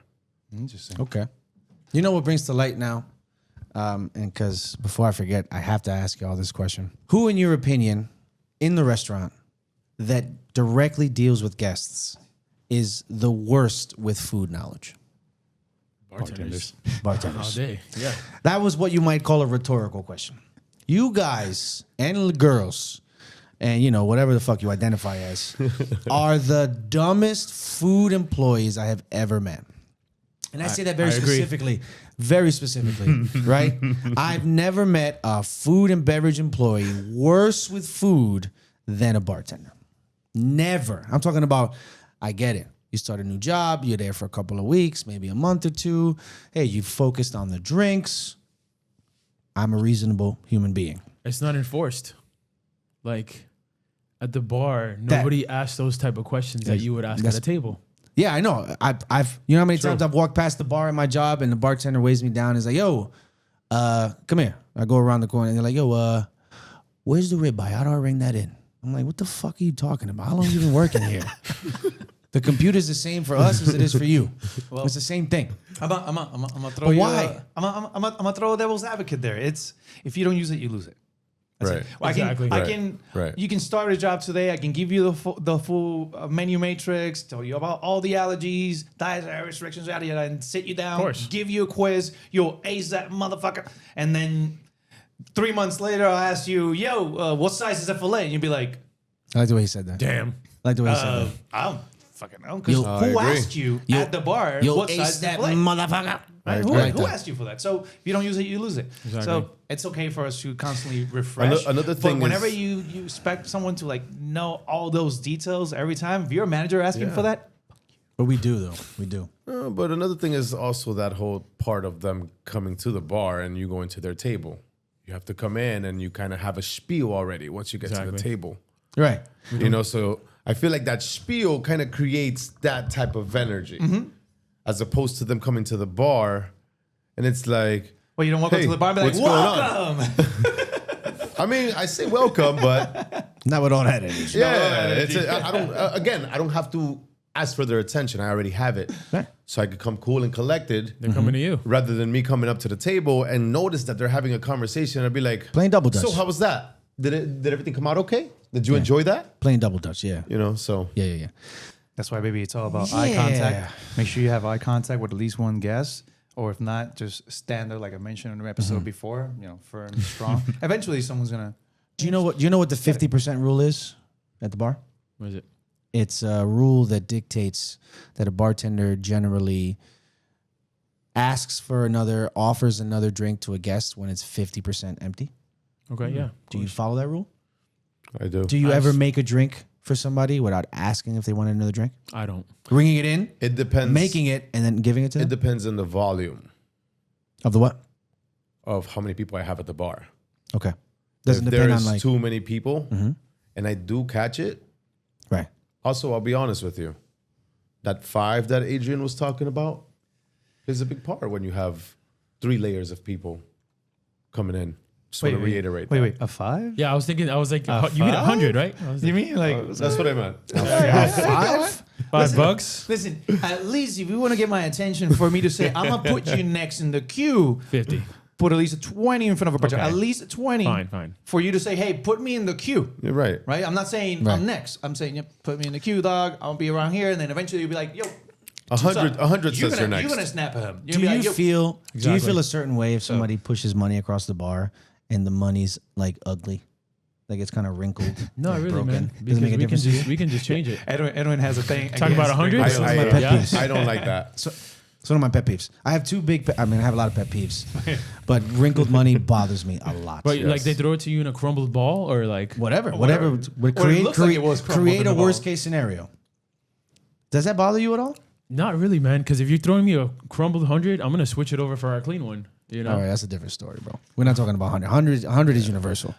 Interesting. Okay. You know what brings to light now? And because before I forget, I have to ask you all this question. Who, in your opinion, in the restaurant that directly deals with guests is the worst with food knowledge? Bartenders. All day. Yeah. That was what you might call a rhetorical question. You guys and girls, and whatever the fuck you identify as, are the dumbest food employees I have ever met. And I say that very specifically, right? I've never met a food and beverage employee worse with food than a bartender. Never. I'm talking about, I get it. You start a new job, you're there for a couple of weeks, maybe a month or two. Hey, you focused on the drinks. I'm a reasonable human being. It's not enforced. Like at the bar, nobody asks those type of questions that you would ask at a table. Yeah, I know. I've how many times I've walked past the bar in my job and the bartender weighs me down and is like, yo, come here. I go around the corner and they're like, yo, where's the ribeye? How do I ring that in? I'm like, what the fuck are you talking about? How long have you been working here? The computer's the same for us as it is for you. Well, it's the same thing. I'm gonna throw you. Why? I'm gonna throw a devil's advocate there. It's if you don't use it, you lose it. That's right. It. Well, Exactly. You can start a job today. I can give you the full menu matrix, tell you about all the allergies, dietary restrictions, yada yada, and sit you down, give you a quiz. You'll ace that motherfucker, and then 3 months later, I'll ask you, yo, what size is a fillet? And you'll be like, I like the way he said that. Damn. I like the way he said that. I don't fucking know. Because who asked you at the bar what size is that fillet? Motherfucker. Right? Who asked you for that? So if you don't use it, you lose it. Exactly. So it's okay for us to constantly refresh. Another thing, but whenever you expect someone to know all those details every time, if you're a manager asking for that, but we do though. We do. But another thing is also that whole part of them coming to the bar and you going to their table. You have to come in and you kind of have a spiel already once you get to the table. Right. So I feel like that spiel kind of creates that type of energy. As opposed to them coming to the bar, and it's like, well, you don't walk up to the bar and be like, welcome. I mean, I say welcome, but not with all that energy. Yeah, I don't have to ask for their attention. I already have it, so I could come cool and collected. They're coming to you rather than me coming up to the table and notice that they're having a conversation. I'd be like, playing double dutch. So how was that? Did everything come out okay? Did you enjoy that? Playing double dutch, yeah. So yeah. That's why, baby, it's all about eye contact. Make sure you have eye contact with at least one guest. Or if not, just stand there like I mentioned in the episode before, firm, strong. Eventually someone's gonna Do you know what the 50% rule is at the bar? What is it? It's a rule that dictates that a bartender generally offers another drink to a guest when it's 50% empty. Okay, yeah. Do you follow that rule? I do. Do you ever make a drink for somebody without asking if they wanted another drink? I don't. Bringing it in? It depends. Making it and then giving it to them? It depends on the volume. Of the what? Of how many people I have at the bar. Okay. Doesn't if depend there's on too many people and I do catch it. Right. Also, I'll be honest with you. That 5 that Adrian was talking about, There's a big part when you have 3 layers of people coming in. Just want to reiterate. Wait, a 5? Yeah, I was thinking. I was like, A you mean 100, 5? right? I was You like, mean like That's what I meant. $5? $5? Listen, at least if you want to get my attention for me to say I'm gonna put you next in the queue, 50. put at least a 20 in front of a person. Okay. At least a 20. Fine. For you to say, hey, put me in the queue. You're right. Right? I'm not saying Right. I'm next. I'm saying, yep, put me in the queue, dog. I'll be around here. And then eventually you'll be like, yo, 100 says you're next. You're gonna snap at him. You're Do gonna be you like, yo, feel? Do you Exactly. feel a certain way if somebody pushes money across the bar and the money's like ugly, like it's kind of wrinkled? No, like really, broken? man. Doesn't Because make a difference to you? we can just change it. Edwin has a thing. Talk about 100? That's one of my pet peeves. I don't like that. So, it's one of my pet peeves. I have two big. I mean, I have a lot of pet peeves, but wrinkled money bothers me a lot. But like they throw it to you in a crumbled ball or like whatever. Or Would it looks like it was crumbled create in a the ball. worst case scenario. Does that bother you at all? not really, man. Because if you're throwing me a crumbled 100, I'm gonna switch it over for our clean one. You know. All right, that's a different story, bro. We're not talking about 100. 100 is universal,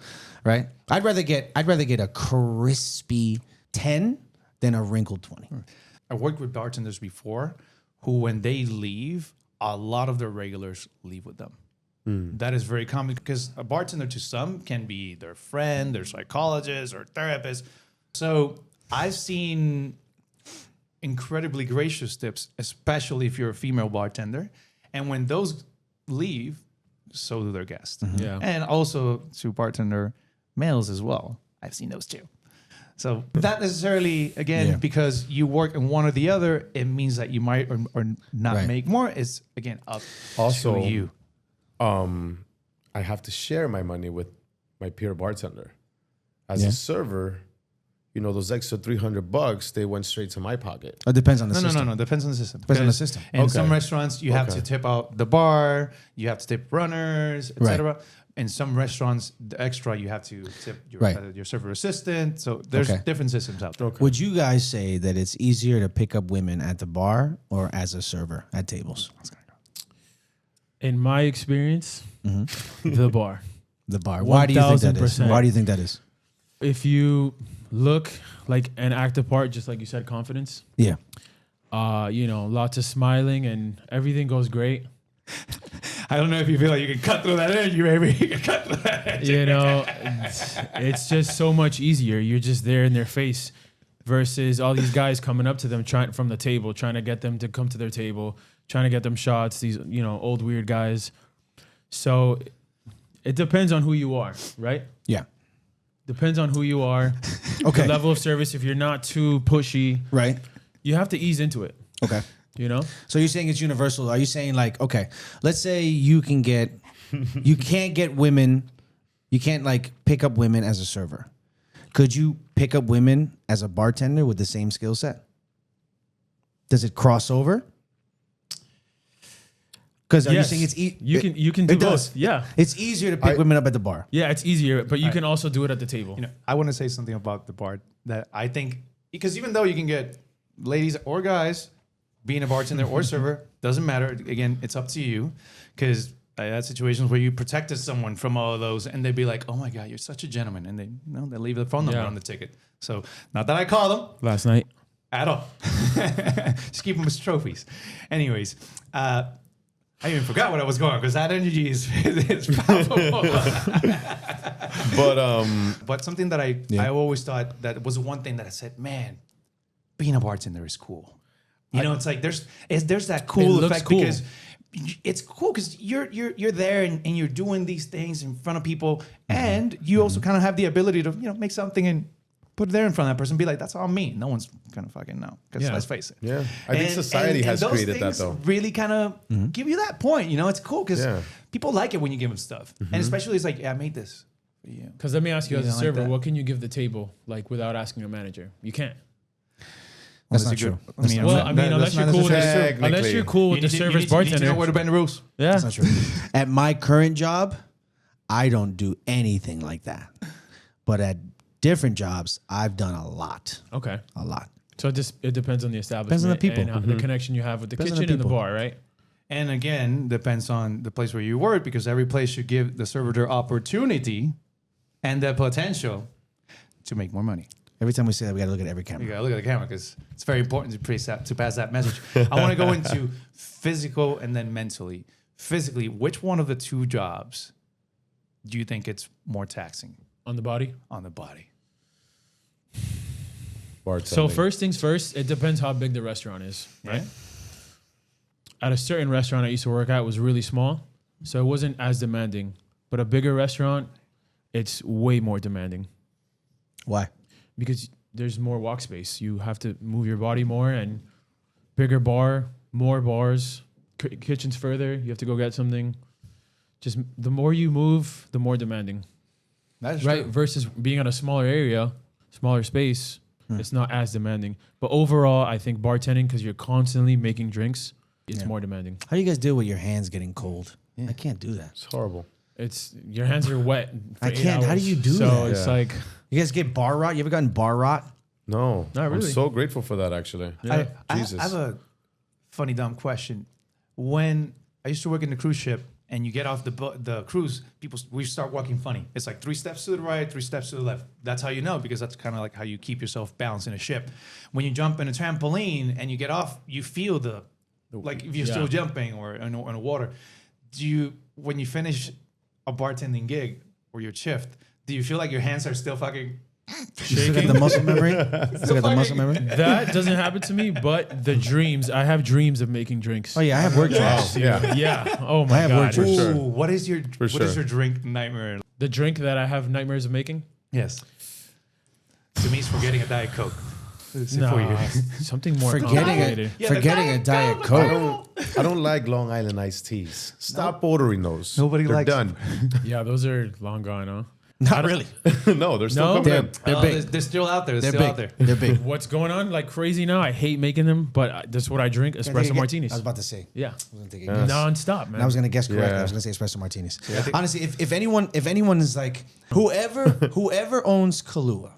right? I'd rather get a crispy 10 than a wrinkled 20. I worked with bartenders before who, when they leave, a lot of their regulars leave with them. That is very common because a bartender to some can be their friend, their psychologist, or therapist. So I've seen incredibly gracious tips, especially if you're a female bartender. And when those leave, so do their guests. Yeah. And also to bartender males as well. I've seen those too. So not necessarily, again, Yeah. because you work in one or the other, it means that you might or not Right. make more. It's, again, up Also, to you. I have to share my money with my peer bartender. As Yeah. a server, you know, those extra $300, they went straight to my pocket. It depends on the No, system. no. Depends on the system. Depends on the Because system. In Okay. some restaurants, you have Okay. to tip out the bar, you have to tip runners, etc. Right. In some restaurants, the extra you have to tip your, Right. your server assistant. So there's Okay. different systems out there. Would you guys say that it's easier to pick up women at the bar or as a server at tables? In my experience, the bar. The bar. Why do you think that is? 1000%. Why do you think that is? If you look like and act a part, just like you said, confidence. Yeah. You know, lots of smiling and everything goes great. I don't know if you feel like you can cut through that energy, baby. You can cut through that energy. You know, it's just so much easier. You're just there in their face versus all these guys coming up to them trying from the table, trying to get them to come to their table, trying to get them shots, these, you know, old weird guys. So it depends on who you are, right? Yeah. Depends on who you are. Okay. The level of service, if you're not too pushy, Right. you have to ease into it, Okay. you know? So you're saying it's universal. Are you saying like, okay, let's say you can't get women, you can't like pick up women as a server. Could you pick up women as a bartender with the same skill set? Does it cross over? Because are you Yes. saying it's you can do it both. does. Yeah. It's easier to pick women up at the bar. Yeah, it's easier, but you can also do it at the table. You know, I want to say something about the bar that I think, because even though you can get ladies or guys being a bartender or server, doesn't matter. Again, it's up to you. Because I had situations where you protected someone from all of those, and they'd be like, "Oh my God, you're such a gentleman," and they leave the phone number Yeah. on the ticket. So not that I call them Last night. at all. Just keep them as trophies. Anyways, I even forgot what I was going because that energy is palpable. But something that I always thought that was one thing that I said, man, being a bartender is cool. You know, it's like there's that cool It looks effect cool. because it's cool because you're there and you're doing these things in front of people, and you also kind of have the ability to make something and put it there in front of that person and be like, that's all me. No one's gonna fucking know. Because Yeah. let's face it. Yeah. I think society has those created that, things though. really kind of give you that point. You know, it's cool because Yeah. people like it when you give them stuff. And especially it's like, yeah, I made this for you. Because let me ask you, You as a don't like server, that? what can you give the table like without asking your manager? You can't. That's Well, not true. I mean, Well, I mean, unless you're cool with the Technically. unless you're cool with the server's You bartender. need to know where to bend the rules. Yeah. That's not true. At my current job, I don't do anything like that. But at different jobs, I've done a lot. Okay. A lot. So it depends on the establishment. Depends on the people. And the connection you have with the Depends on the kitchen and the people. bar, right? And again, depends on the place where you work because every place should give the server their opportunity and the potential to make more money. Every time we say that, we got to look at every camera. You gotta look at the camera because it's very important to pass that message. I want to go into physical and then mentally. Physically, which one of the two jobs do you think it's more taxing On the body. on the body? Bartending. So first things first, it depends how big the restaurant is, right? At a certain restaurant I used to work at, it was really small, so it wasn't as demanding. But a bigger restaurant, it's way more demanding Why? because there's more walk space. You have to move your body more, and bigger bar, more bars, kitchen's further. You have to go get something. Just the more you move, the more demanding, That's right? Versus being on a smaller area, smaller space, it's not as demanding. But overall, I think bartending, because you're constantly making drinks, it's more demanding. How do you guys deal with your hands getting cold? I can't do that. It's horrible. It's your hands are wet. For I 8 can't. How do hours. you do so that? it's Yeah. like You guys get bar rot? You ever gotten bar rot? No, Not I'm really. so grateful for that. Actually, I Jesus. have a funny, dumb question. When I used to work in the cruise ship and you get off the cruise, we start walking funny. It's like 3 steps to the right, 3 steps to the left. That's how you know, because that's kind of like how you keep yourself balanced in a ship. When you jump in a trampoline and you get off, you feel like if you're still jumping or in the water. When you finish a bartending gig or your shift, do you feel like your hands are still fucking Still got the muscle memory? Still got the muscle memory? that doesn't happen to me. But the dreams, I have dreams of making drinks. Oh, yeah. I have work dreams. yeah. Yeah. Oh my I have work god. dreams. sure. Ooh, what is your sure. drink nightmare? The drink that I have nightmares of making. Yes. To me, it's forgetting a Diet Coke. For you. No, something more Forgetting complicated. it. Forgetting a Diet Coke. I don't like Long Island iced teas. Stop ordering those. Nobody They're likes done. Yeah, those are long gone, huh? Not really. No, they're still No? coming in. They're big. They're still out there. They're They're still out big. there. They're big. What's going on like crazy now? I hate making them, but that's what I drink: espresso martinis. I was about to say. Yeah, I was gonna take a guess. non-stop, man. I was gonna guess correct. Yeah. I was gonna say espresso martinis. Honestly, if anyone is like whoever owns Kahlua,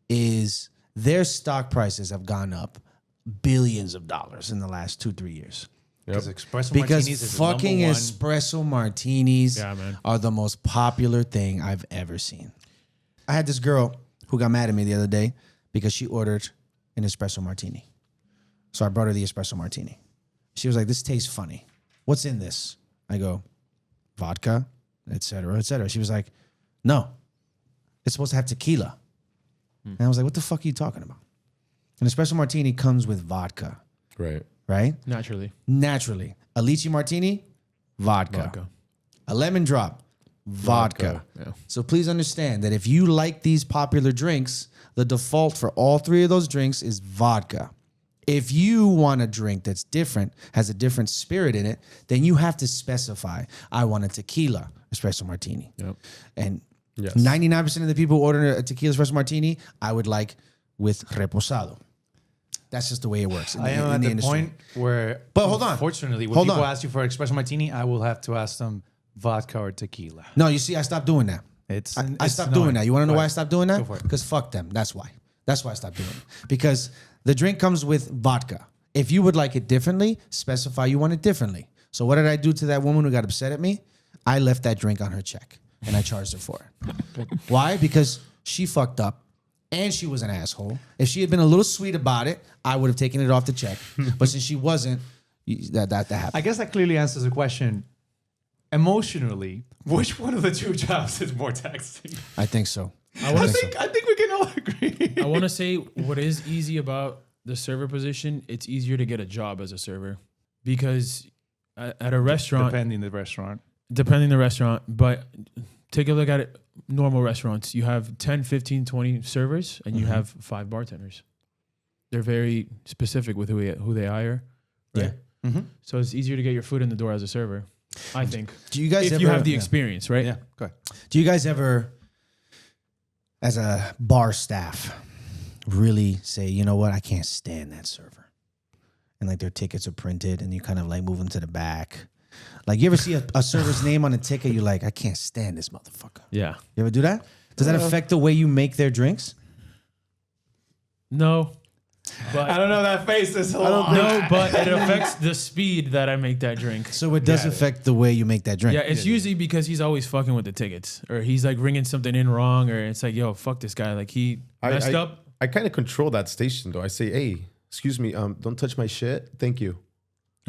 is their stock prices have gone up billions of dollars in the last 2-3 years. Because espresso Because martinis is fucking the number one. espresso martinis Yeah, man. are the most popular thing I've ever seen. I had this girl who got mad at me the other day because she ordered an espresso martini. So I brought her the espresso martini. She was like, "This tastes funny. What's in this?" I go, "Vodka, et cetera, et cetera." She was like, "No, it's supposed to have tequila." And I was like, "What the fuck are you talking about?" An espresso martini comes with vodka, Right. right? Naturally. Naturally. A lychee martini, vodka. A lemon drop, vodka. Yeah. So please understand that if you like these popular drinks, the default for all 3 of those drinks is vodka. If you want a drink that's different, has a different spirit in it, then you have to specify, I want a tequila espresso martini. Yep. And Yes. 99% of the people who order a tequila espresso martini, I would like with reposado. That's just the way it works in I am at the the industry. point where, But hold on. Unfortunately, when Hold people on. ask you for espresso martini, I will have to ask them vodka or tequila. No, you see, I stopped doing that. I stopped doing that. You want to know why I stopped doing Go that? for it. Because fuck them. That's why. That's why I stopped doing it. Because the drink comes with vodka. If you would like it differently, specify you want it differently. So what did I do to that woman who got upset at me? I left that drink on her check and I charged her for it. Why? Because she fucked up and she was an asshole. If she had been a little sweet about it, I would have taken it off the check. But since she wasn't, that happened. I guess that clearly answers the question. Emotionally, which one of the two jobs is more taxing? I think so. I think we can all agree. I want to say what is easy about the server position, it's easier to get a job as a server because at a restaurant, Depending the restaurant. depending the restaurant, but take a look at it. Normal restaurants, you have 10, 15, 20 servers and you have 5 bartenders. They're very specific with who they hire. Right? Yeah. So it's easier to get your foot in the door as a server, I think. Do you guys If ever you have the experience, right? Yeah, go ahead. Do you guys ever, as a bar staff, really say, you know what, I can't stand that server? And like their tickets are printed and you kind of like move them to the back. Like you ever see a server's name on a ticket, you're like, I can't stand this motherfucker. Yeah. You ever do that? Does that affect the way you make their drinks? No. But I don't know, that face is so long. no, but it affects the speed that I make that drink. So it does affect the way you make that drink. Yeah, it's usually because he's always fucking with the tickets, or he's like ringing something in wrong, or it's like, yo, fuck this guy, like he messed up. I kind of control that station though. I say, hey, excuse me, don't touch my shit. Thank you.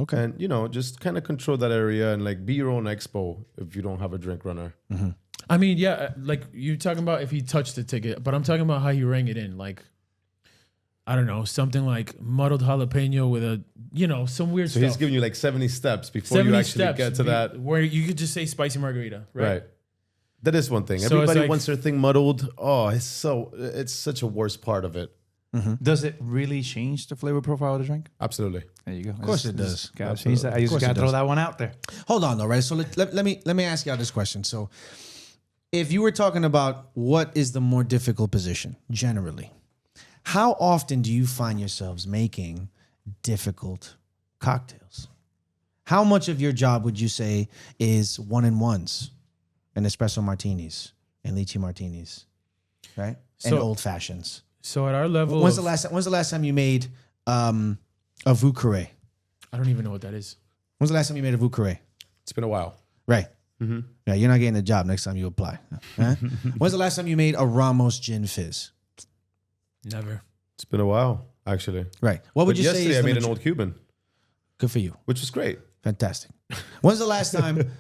Okay. And, just kind of control that area and like be your own expo if you don't have a drink runner. I mean, yeah, like you're talking about if he touched the ticket, but I'm talking about how you rang it in. Like, I don't know, something like muddled jalapeno with a, some weird So stuff. he's giving you like 70 steps before you actually get to that. Where you could just say spicy margarita, right? Right. That is one thing. So Everybody it's like- wants their thing muddled. Oh, it's such a worst part of it. Does it really change the flavor profile of the drink? Absolutely. There you go. Of course it does. Gotta change that. I just course gotta it throw does. that one out there. Hold on, though, right? So let me ask y'all this question. So, if you were talking about what is the more difficult position generally, how often do you find yourselves making difficult cocktails? How much of your job would you say is 1-in-1s and espresso martinis and lychee martinis, right? And So- old fashions. So at our level, When's the last time you made a Vue Carré? I don't even know what that is. When's the last time you made a Vue Carré? It's been a while. Right. Yeah, you're not getting a job next time you apply. Huh? When's the last time you made a Ramos Gin Fizz? Never. It's been a while, actually. Right. What would But you say yesterday is I the made an old Cuban, good for you? which was great. Fantastic. When's the last time?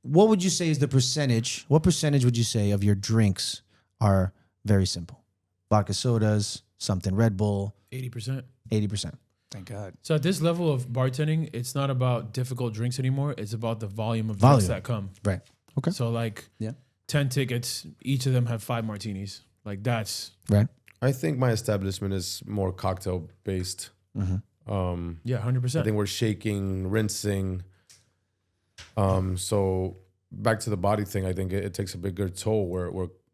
What would you say is the percentage? What percentage would you say of your drinks are very simple? Vodka sodas, something Red Bull, 80%. 80%. Thank God. So at this level of bartending, it's not about difficult drinks anymore. It's about the volume of drinks that come. Right. Okay. So like Yeah. 10 tickets, each of them have 5 martinis. Like that's, Right. I think my establishment is more cocktail based. yeah, 100%. I think we're shaking, rinsing. So back to the body thing, I think it takes a bigger toll where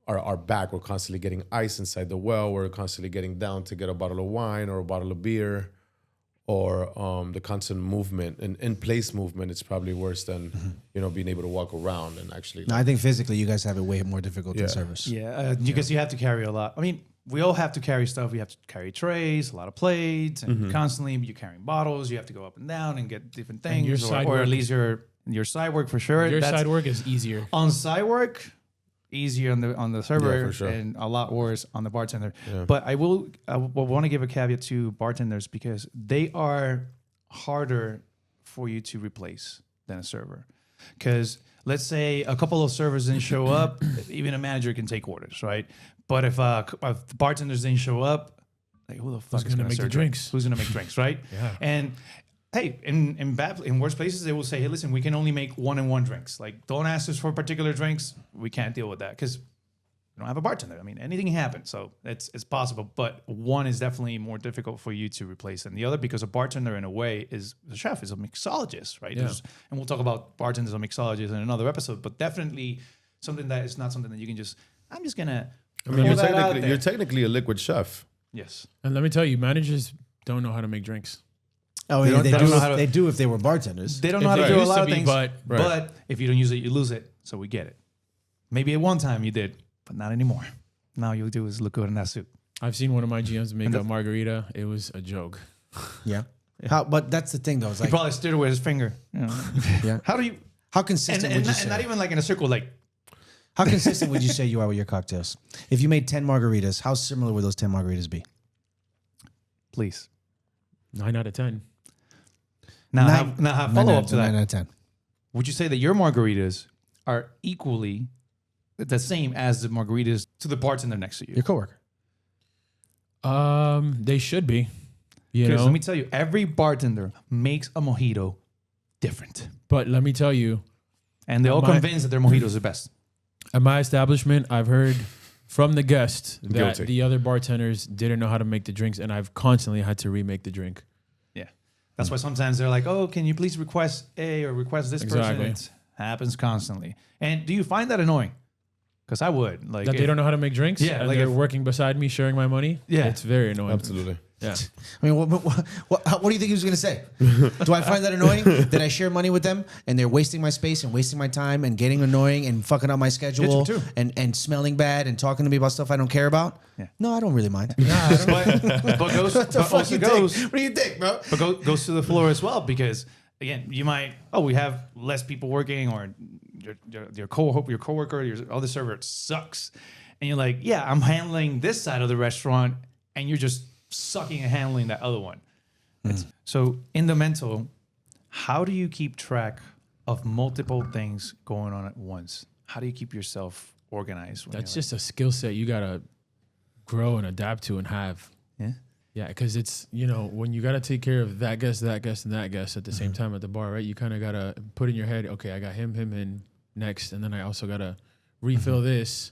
our back, we're constantly getting ice inside the well. We're constantly getting down to get a bottle of wine or a bottle of beer, or the constant movement and in-place movement. It's probably worse than, being able to walk around and actually. No, I think physically you guys have it way more difficult than Yeah. service. Yeah, because you have to carry a lot. I mean, we all have to carry stuff. We have to carry trays, a lot of plates, and constantly you're carrying bottles. You have to go up and down and get different things, your or, side or at work- least your side work for sure. Your That's- side work is easier. on side work, easier on the server, Yeah, for sure. and a lot worse on the bartender. But I will want to give a caveat to bartenders because they are harder for you to replace than a server. Because let's say a couple of servers didn't show up, even a manager can take orders, right? But if bartenders didn't show up, like who the fuck is gonna going to make the serve drinks? Who's going to make drinks, right? Yeah. And hey, in worse places, they will say, hey, listen, we can only make 1-in-1 drinks. Like, don't ask us for particular drinks. We can't deal with that because we don't have a bartender. I mean, anything can happen. So it's possible. But one is definitely more difficult for you to replace than the other because a bartender, in a way, is a chef, is a mixologist, right? Yeah. And we'll talk about bartenders and mixologists in another episode, but definitely something that is not something that you can just, I'm just going to. I mean, you're technically a liquid chef. Yes. And let me tell you, managers don't know how to make drinks. Oh, They yeah, don't- they they don't do. know how to- They do if they were bartenders. They don't If know how they to do a used lot to of be, things, but- but if you don't use it, you lose it. So we get it. Maybe at one time you did, but not anymore. Now you'll do is look good in that suit. I've seen one of my GMs make a margarita. It was a joke. Yeah. How? But that's the thing, though. It's He like, probably stirred it with his finger. You know. yeah. How do you? How And, consistent and, would you not, say? and not even like in a circle. Like How consistent would you say you are with your cocktails? If you made 10 margaritas, how similar would those 10 margaritas be? please. 9 out of 10. Now, Nine- have follow up to 9 that. out of 10. Would you say that your margaritas are equally the same as the margaritas to the bartender next to you? Your coworker. They should be. You Because know, let me tell you, every bartender makes a mojito different, but let me tell you, and they're all My- convinced that their mojito is the best. at my establishment, I've heard from the guests that Guilty. the other bartenders didn't know how to make the drinks, and I've constantly had to remake the drink. Yeah, that's why sometimes they're like, "Oh, can you please request A or request this Exactly. person?" It happens constantly. And do you find that annoying? Because I would like That they don't know how to make drinks, Yeah, and like they're if- working beside me, sharing my money. Yeah. It's very annoying. Absolutely. Yeah. I mean, what do you think he was going to say? Do I find that annoying that I share money with them and they're wasting my space and wasting my time and getting annoying and fucking up my schedule too. and smelling bad and talking to me about stuff I don't care about? Yeah. No, I don't really mind. but goes, but also goes, What do you think, bro? but goes to the floor as well because again, you might we have less people working or your coworker, your other server sucks, and you're like, yeah, I'm handling this side of the restaurant. and you're just sucking and handling that other one. So in the mental, how do you keep track of multiple things going on at once? How do you keep yourself organized? That's just a skill set you gotta grow and adapt to and have. Yeah, because it's, when you got to take care of that guest, and that guest at the same time at the bar, right? You kind of got to put in your head, okay, I got him, and next. And then I also got to refill this.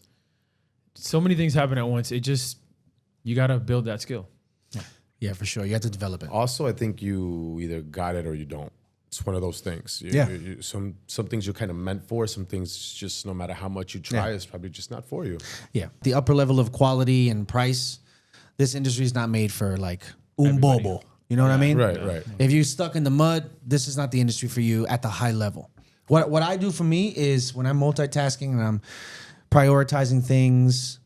So many things happen at once. You got to build that skill. Yeah, for sure. You have to develop it. Also, I think you either got it or you don't. It's one of those things. Some things you're kind of meant for. Some things just no matter how much you try, it's probably just not for you. Yeah. The upper level of quality and price, this industry is not made for like bobo. You know what I mean? Right. If you're stuck in the mud, this is not the industry for you at the high level. What I do for me is when I'm multitasking and I'm prioritizing things,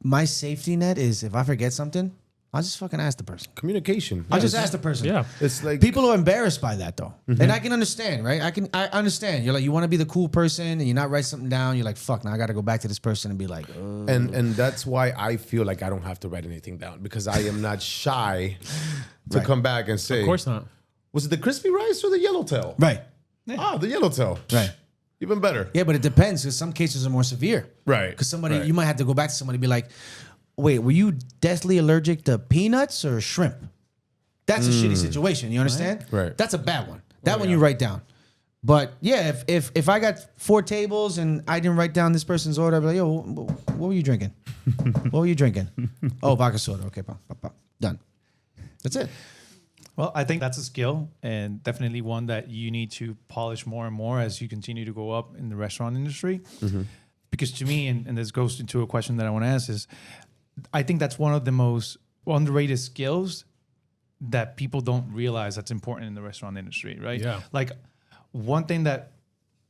my safety net is if I forget something, I'll just fucking ask the person. Communication. I'll just ask the person. Yeah. It's like People are embarrassed by that though. And I can understand, right? I understand. You're like, you want to be the cool person and you not write something down. You're like, fuck, now I got to go back to this person and be like, and that's why I feel like I don't have to write anything down because I am not shy to come back and say, Of course not. was it the crispy rice or the yellowtail? right. Ah, the yellowtail. Right. Even better. Yeah, but it depends because some cases are more severe. Right. Because you might have to go back to somebody and be like, wait, were you deathly allergic to peanuts or shrimp? That's a shitty situation. You understand? Right. That's a bad one. That one you write down. But yeah, if I got 4 tables and I didn't write down this person's order, I'd be like, yo, what were you drinking? What were you drinking? Oh, vodka soda. Okay, pop. Done. That's it. Well, I think that's a skill and definitely one that you need to polish more and more as you continue to go up in the restaurant industry. Because to me, and this goes into a question that I want to ask is, I think that's one of the most underrated skills that people don't realize that's important in the restaurant industry, right? Yeah. Like one thing that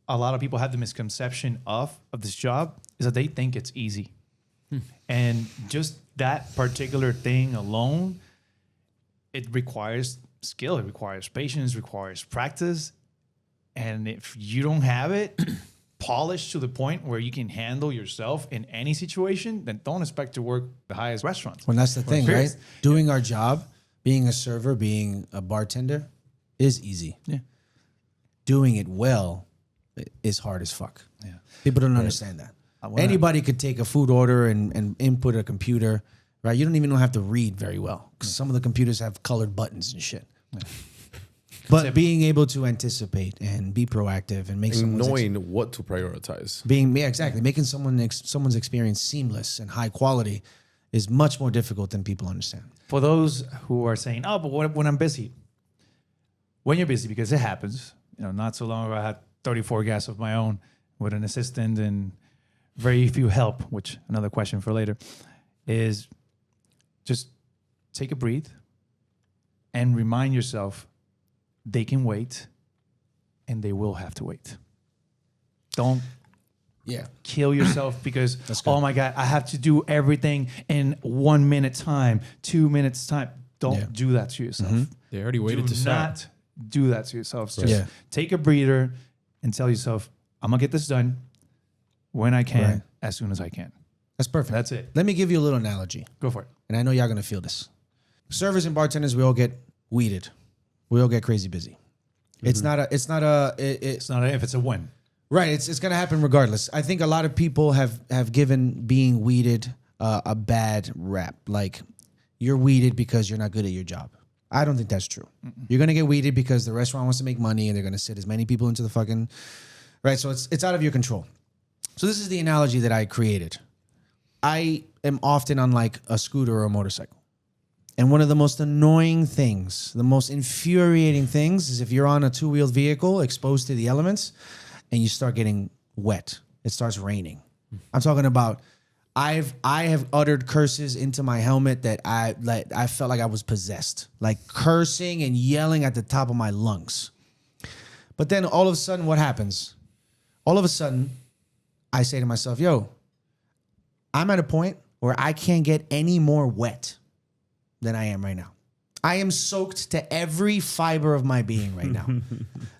a lot of people have the misconception of this job is that they think it's easy. And just that particular thing alone, it requires skill, it requires patience, requires practice. And if you don't have it polished to the point where you can handle yourself in any situation, then don't expect to work the highest restaurants. Well, that's the thing, Sure. right? Doing our job, being a server, being a bartender is easy. Yeah. Doing it well is hard as fuck. Yeah. People don't understand that. Anybody could take a food order and input a computer, right? You don't even have to read very well because some of the computers have colored buttons and shit. But being able to anticipate and be proactive and make And knowing what to prioritize. making someone's experience seamless and high quality is much more difficult than people understand. For those who are saying, oh, but what, when I'm busy, when you're busy, because it happens, not so long ago I had 34 guests of my own with an assistant and very few help, which another question for later, is just take a breathe and remind yourself they can wait and they will have to wait. Don't kill yourself because, oh my God, I have to do everything in 1 minute time, 2 minutes time. Don't do that to yourself. They already waited to Do start. not do that to yourself. Just take a breather and tell yourself, I'm going to get this done when I can, as soon as I can. That's perfect. That's it. Let me give you a little analogy. Go for it. And I know y'all gonna feel this. Servers and bartenders, we all get weeded. We all get crazy busy. It's not a It's not if it's a win. right. It's gonna happen regardless. I think a lot of people have given being weeded a bad rap. Like you're weeded because you're not good at your job. I don't think that's true. You're gonna get weeded because the restaurant wants to make money and they're gonna sit as many people into the fucking right. So it's out of your control. So this is the analogy that I created. I am often on like a scooter or a motorcycle. And one of the most annoying things, the most infuriating things is if you're on a 2-wheeled vehicle exposed to the elements and you start getting wet. It starts raining. I'm talking about I have uttered curses into my helmet that I felt like I was possessed. Like cursing and yelling at the top of my lungs. But then all of a sudden what happens? All of a sudden I say to myself, yo, I'm at a point where I can't get any more wet than I am right now. I am soaked to every fiber of my being right now.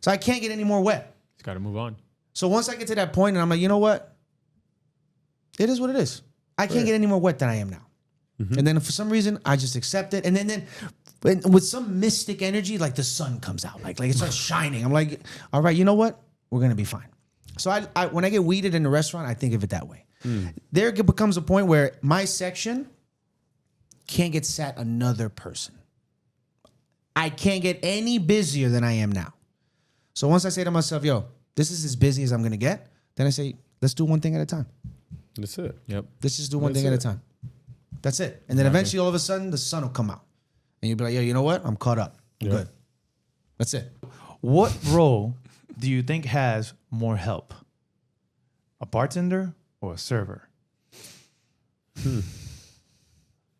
So I can't get any more wet. Just got to move on. So once I get to that point and I'm like, you know what? It is what it is. I can't get any more wet than I am now. And then for some reason, I just accept it. And then with some mystic energy, like the sun comes out, like it starts shining. I'm like, all right, you know what? We're gonna be fine. So I when I get weeded in a restaurant, I think of it that way. There becomes a point where my section can't get sat another person. I can't get any busier than I am now. So once I say to myself, yo, this is as busy as I'm gonna get, then I say, let's do one thing at a time. That's it. Yep. Let's just do one thing at a time. That's it. And then eventually, all of a sudden, the sun will come out. And you'll be like, yo, you know what? I'm caught up. I'm good. That's it. What role do you think has more help? A bartender or a server?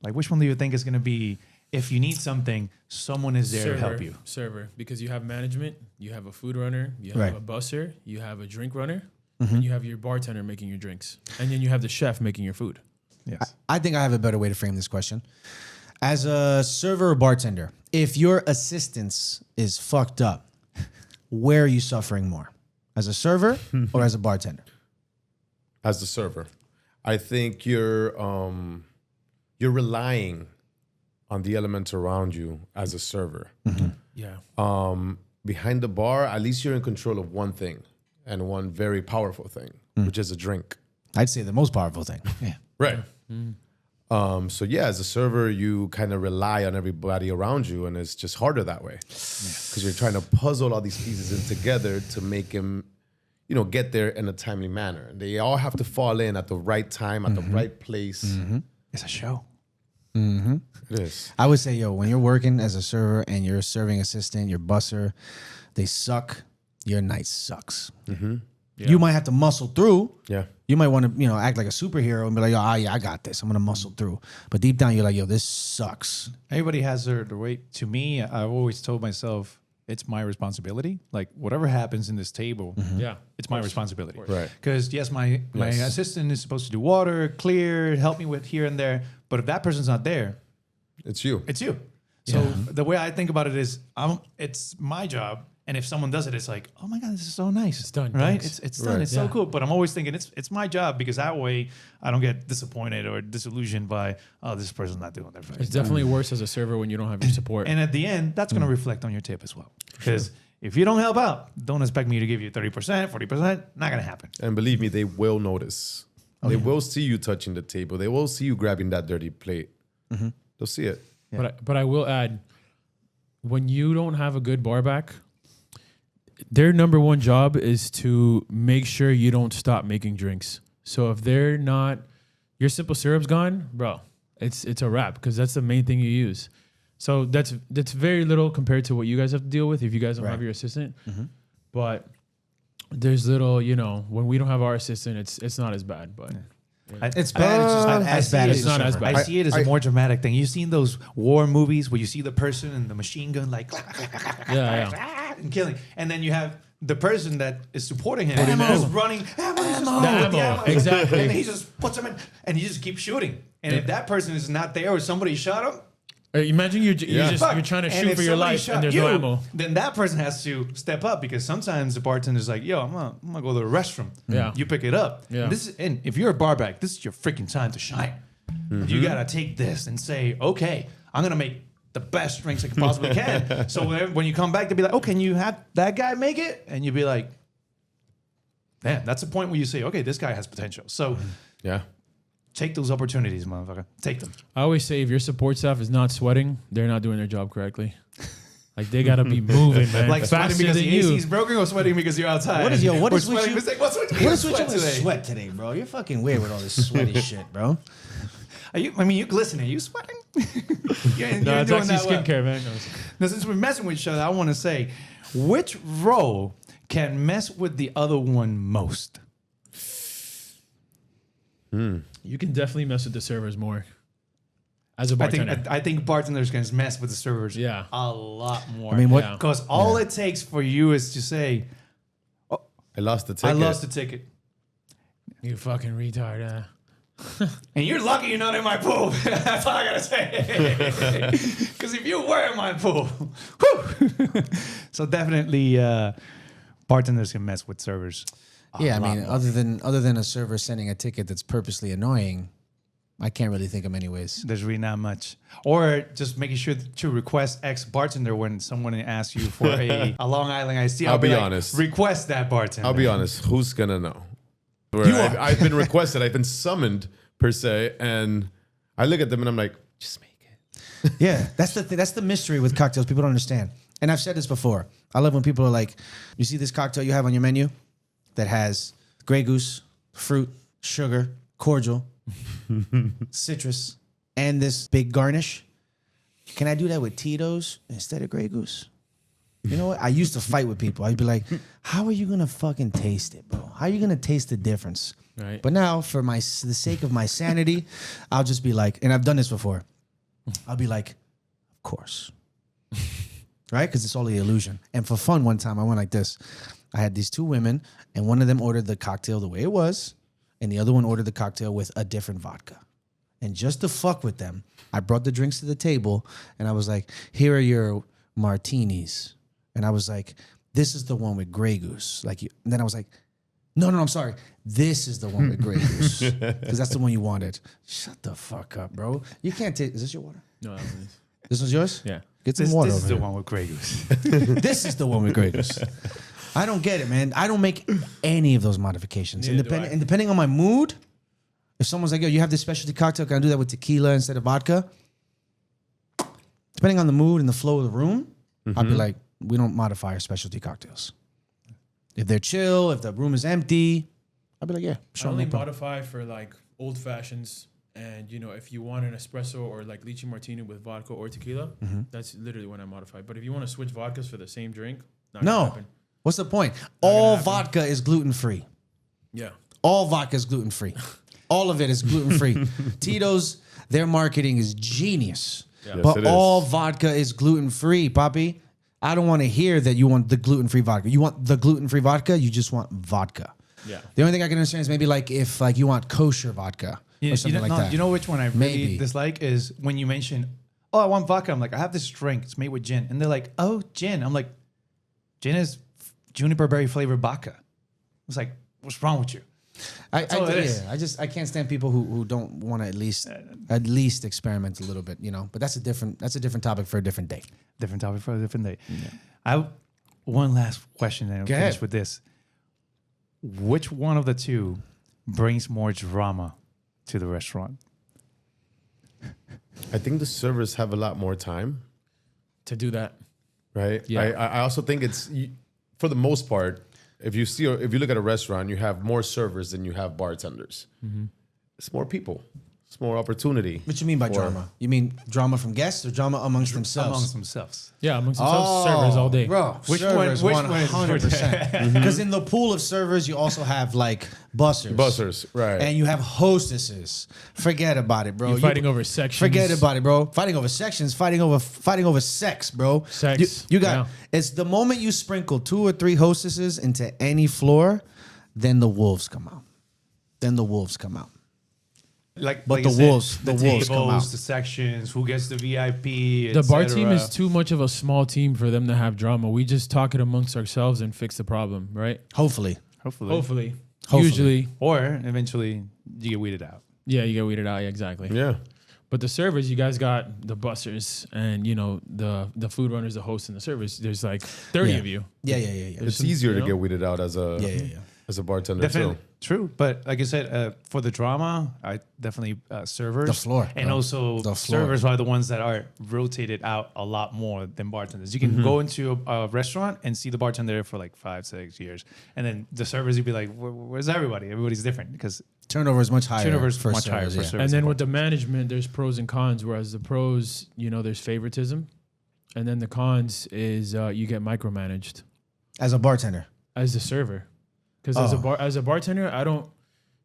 Like, which one do you think is going to be, if you need something, someone is there to help you? Server, because you have management, you have a food runner, you have Right. a busser, you have a drink runner, and you have your bartender making your drinks. And then you have the chef making your food. Yes. I think I have a better way to frame this question. As a server or bartender, if your assistance is fucked up, where are you suffering more? As a server or as a bartender? As the server, I think you're relying on the elements around you as a server. Yeah. Behind the bar, at least you're in control of one thing and one very powerful thing, which is a drink. I'd say the most powerful thing. Yeah. Right. So yeah, as a server, you kind of rely on everybody around you, and it's just harder that way because you're trying to puzzle all these pieces in together to make him, get there in a timely manner. And they all have to fall in at the right time, at the right place. It's a show. It is. I would say, yo, when you're working as a server and you're a serving assistant, your busser, they suck. Your night sucks. You might have to muscle through. Yeah. You might want to, act like a superhero and be like, oh, yeah, I got this. I'm going to muscle through. But deep down, you're like, yo, this sucks. Everybody has their way. To me, I've always told myself it's my responsibility. Like, whatever happens in this table, Yeah. it's my responsibility. Right. Because, yes, my assistant is supposed to do water, clear, help me with here and there. But if that person's not there, It's you. it's you. So the way I think about it is, it's my job. And if someone does it, it's like, oh my God, this is so nice. It's done, right? thanks. It's done. Right. It's so cool. But I'm always thinking it's my job, because that way I don't get disappointed or disillusioned by, oh, this person's not doing their It's best. definitely worse as a server when you don't have your support. And at the end, that's going to reflect on your tip as well. Because if you don't help out, don't expect me to give you 30%, 40%. Not going to happen. And believe me, they will notice. They will see you touching the table. They will see you grabbing that dirty plate. They'll see it. But I will add, when you don't have a good bar back, their number one job is to make sure you don't stop making drinks. So if they're not, your simple syrup's gone, bro, it's a wrap, because that's the main thing you use. So that's very little compared to what you guys have to deal with if you guys don't have your assistant. But there's little, when we don't have our assistant, it's not as bad. But It's bad. It's just not as bad. It's not as bad. I see it as a more dramatic thing. You've seen those war movies where you see the person and the machine gun like and killing, and then you have the person that is supporting him who's running ammo. Exactly. And he just puts them in, and he just keeps shooting. And if that person is not there or somebody shot him, Imagine you're trying to and shoot if for your somebody life shot and there's you, no ammo. then that person has to step up, because sometimes the bartender's like, yo, I'm gonna go to the restroom. Yeah. You pick it up. Yeah. And if you're a bar back, this is your freaking time to shine. You gotta take this and say, okay, I'm gonna make the best drinks I possibly can. So when you come back, they'll be like, oh, can you have that guy make it? And you'll be like, man, that's the point where you say, okay, this guy has potential. So Yeah. take those opportunities, motherfucker. Take them. I always say if your support staff is not sweating, they're not doing their job correctly. Like, they gotta be moving, man. Like, sweating faster because than the AC you. is broken, or sweating because you're outside? What is with What's you? with What is with you with today? sweat today, bro? You're fucking weird with all this sweaty shit, bro. You're glistening. Are you sweating? you're No, it's doing actually that well. skincare, man. Now, since we're messing with each other, I want to say, which role can mess with the other one most? You can definitely mess with the servers more. As a bartender. I think bartenders can mess with the servers Yeah. a lot more. I mean, what? Yeah. Because all it takes for you is to say, I lost the ticket. I lost the ticket. You fucking retard. And you're lucky you're not in my pool. That's all I gotta say. Because if you were in my pool, whew. So definitely, bartenders can mess with servers. Yeah, I mean, other than a server sending a ticket that's purposely annoying, I can't really think of many ways. There's really not much. Or just making sure to request X bartender when someone asks you for a Long Island iced tea. I'll be like, honest. Request that bartender. I'll be honest. Who's gonna know? You are. I've been requested. I've been summoned per se, and I look at them and I'm like, just make it. Yeah, that's the that's the mystery with cocktails. People don't understand. And I've said this before. I love when people are like, you see this cocktail you have on your menu that has Grey Goose, fruit, sugar, cordial, citrus, and this big garnish. Can I do that with Tito's instead of Grey Goose? You know what? I used to fight with people. I'd be like, how are you going to fucking taste it, bro? How are you going to taste the difference? Right. But now, for the sake of my sanity, I'll just be like, and I've done this before. I'll be like, of course. Right? Because it's all the illusion. And for fun, one time I went like this. I had these two women, and one of them ordered the cocktail the way it was, and the other one ordered the cocktail with a different vodka. And just to fuck with them, I brought the drinks to the table, and I was like, here are your martinis. And I was like, this is the one with Grey Goose. Like, and then I was like, no, I'm sorry. This is the one with Grey Goose. Because that's the one you wanted. Shut the fuck up, bro. You can't take, is this your water? No, that was- This was yours? yeah. Get some water This over is the here. one with Grey Goose. This is the one with Grey Goose. I don't get it, man. I don't make any of those modifications. Neither do I. And depending on my mood, if someone's like, yo, you have this specialty cocktail, can I do that with tequila instead of vodka? Depending on the mood and the flow of the room, I'll be like, we don't modify our specialty cocktails. If they're chill, if the room is empty, I'll be like, yeah, I sure. only no problem. modify for like old fashions, and you know, if you want an espresso or like lychee martini with vodka or tequila, that's literally when I modify. But if you want to switch vodkas for the same drink, not gonna No. happen. What's the point? All happen. vodka is gluten-free. Yeah, All vodka is gluten-free. All of it is gluten-free. Tito's, their marketing is genius. Yeah. Yes, But it is. all vodka is gluten-free, Papi. I don't want to hear that you want the gluten-free vodka. You want the gluten-free vodka, you just want vodka. yeah. The only thing I can understand is maybe like if like you want kosher vodka or something like that. You know which one I really Maybe. dislike is when you mention, oh, I want vodka. I'm like, I have this drink. It's made with gin. And they're like, oh, gin. I'm like, gin is juniper berry flavored vodka. It's like, what's wrong with you? all it is. I can't stand people who don't want to at least experiment a little bit, you know. But that's a different topic for a different day. Different topic for a different day. One last question and I'll Go finish ahead. with this. Which one of the two brings more drama to the restaurant? I think the servers have a lot more time, To do that, right? Yeah. I also think it's for the most part. If you look at a restaurant, you have more servers than you have bartenders. It's more people. It's more opportunity. What you mean by for- drama? You mean drama from guests or drama amongst themselves? Amongst themselves. yeah, amongst themselves, servers all day. Bro, Which servers, one is 100%. Because in the pool of servers, you also have like bussers. Bussers, right? And you have hostesses. Forget about it, bro. You're fighting over sections. Forget about it, bro. Fighting over sections, fighting over sex, bro. Sex, You got yeah. it's the moment you sprinkle 2 or 3 hostesses into any floor, then the wolves come out. Then the wolves come out. Like, But like the I said, wolves- the wolves come tables, out. the sections, who gets the VIP. The bar et team cetera. is too much of a small team for them to have drama. We just talk it amongst ourselves and fix the problem, right? Hopefully. Hopefully. Usually, Or eventually you get weeded out. yeah, you get weeded out. Yeah, exactly. yeah. But the servers, you guys got the bussers and you know the food runners, the hosts, and the servers. There's like 30 Yeah. of you. Yeah. It's some- easier you to know? get weeded out as a Yeah. as a bartender Definitely. too. True. But like I said, for the drama, I definitely servers. The floor, And bro. also The floor. servers are the ones that are rotated out a lot more than bartenders. You can go into a restaurant and see the bartender there for like 5-6 years. And then the servers, you'd be like, where's everybody? Everybody's different because Turnover is much higher. turnover is for much higher servers, for yeah. servers. And then with the management, there's pros and cons. Whereas the pros, you know, there's favoritism, and then the cons is you get micromanaged As a bartender. as the server. Because Oh. as a bartender, I don't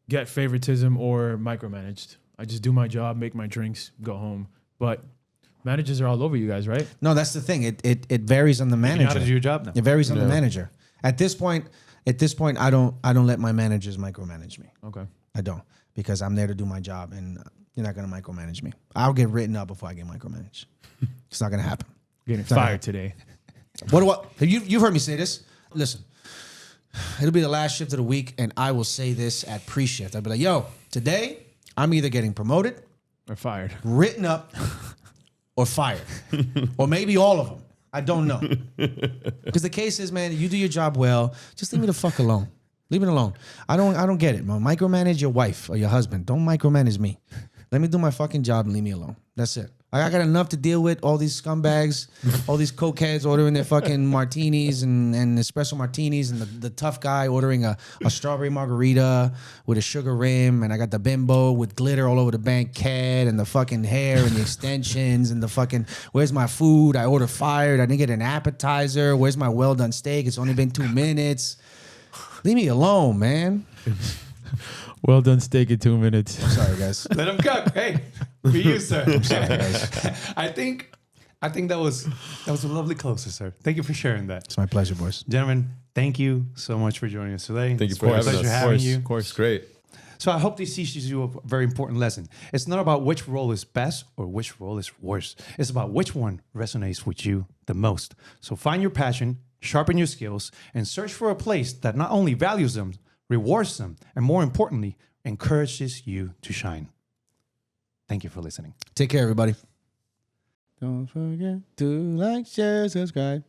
get favoritism or micromanaged. I just do my job, make my drinks, go home. But managers are all over you guys, right? No, that's the thing. It varies on the you know how manager. to do your job now. It varies on the manager. At this point, I don't let my managers micromanage me. Okay. I don't, because I'm there to do my job, and you're not gonna micromanage me. I'll get written up before I get micromanaged. It's not gonna happen. Getting not fired today. You've heard me say this. Listen, it'll be the last shift of the week, and I will say this at pre-shift. I'll be like, yo, today I'm either getting promoted, Or fired. written up, or fired. Or maybe all of them. I don't know. Because the case is, man, you do your job well. Just leave me the fuck alone. Leave it alone. I don't get it, man. Micromanage your wife or your husband. Don't micromanage me. Let me do my fucking job and leave me alone. That's it. I got enough to deal with. All these scumbags, all these cokeheads ordering their fucking martinis and espresso martinis, and the tough guy ordering a strawberry margarita with a sugar rim, and I got the bimbo with glitter all over the banquette, and the fucking hair and the extensions, and the fucking, where's my food? I ordered fired. I didn't get an appetizer. Where's my well done steak? It's only been 2 minutes. Leave me alone, man. Well done steak in 2 minutes. Sorry, guys. Let him cook. Hey, for you, sir. Sorry, guys. I think that was a lovely closer, sir. Thank you for sharing that. It's my pleasure, boys. Gentlemen, thank you so much for joining us today. Thank you It's for been a having pleasure us. having you. Of course. It's great. So I hope this teaches you a very important lesson. It's not about which role is best or which role is worse. It's about which one resonates with you the most. So find your passion, sharpen your skills, and search for a place that not only values them, rewards them, and more importantly, encourages you to shine. Thank you for listening. Take care, everybody. Don't forget to like, share, subscribe.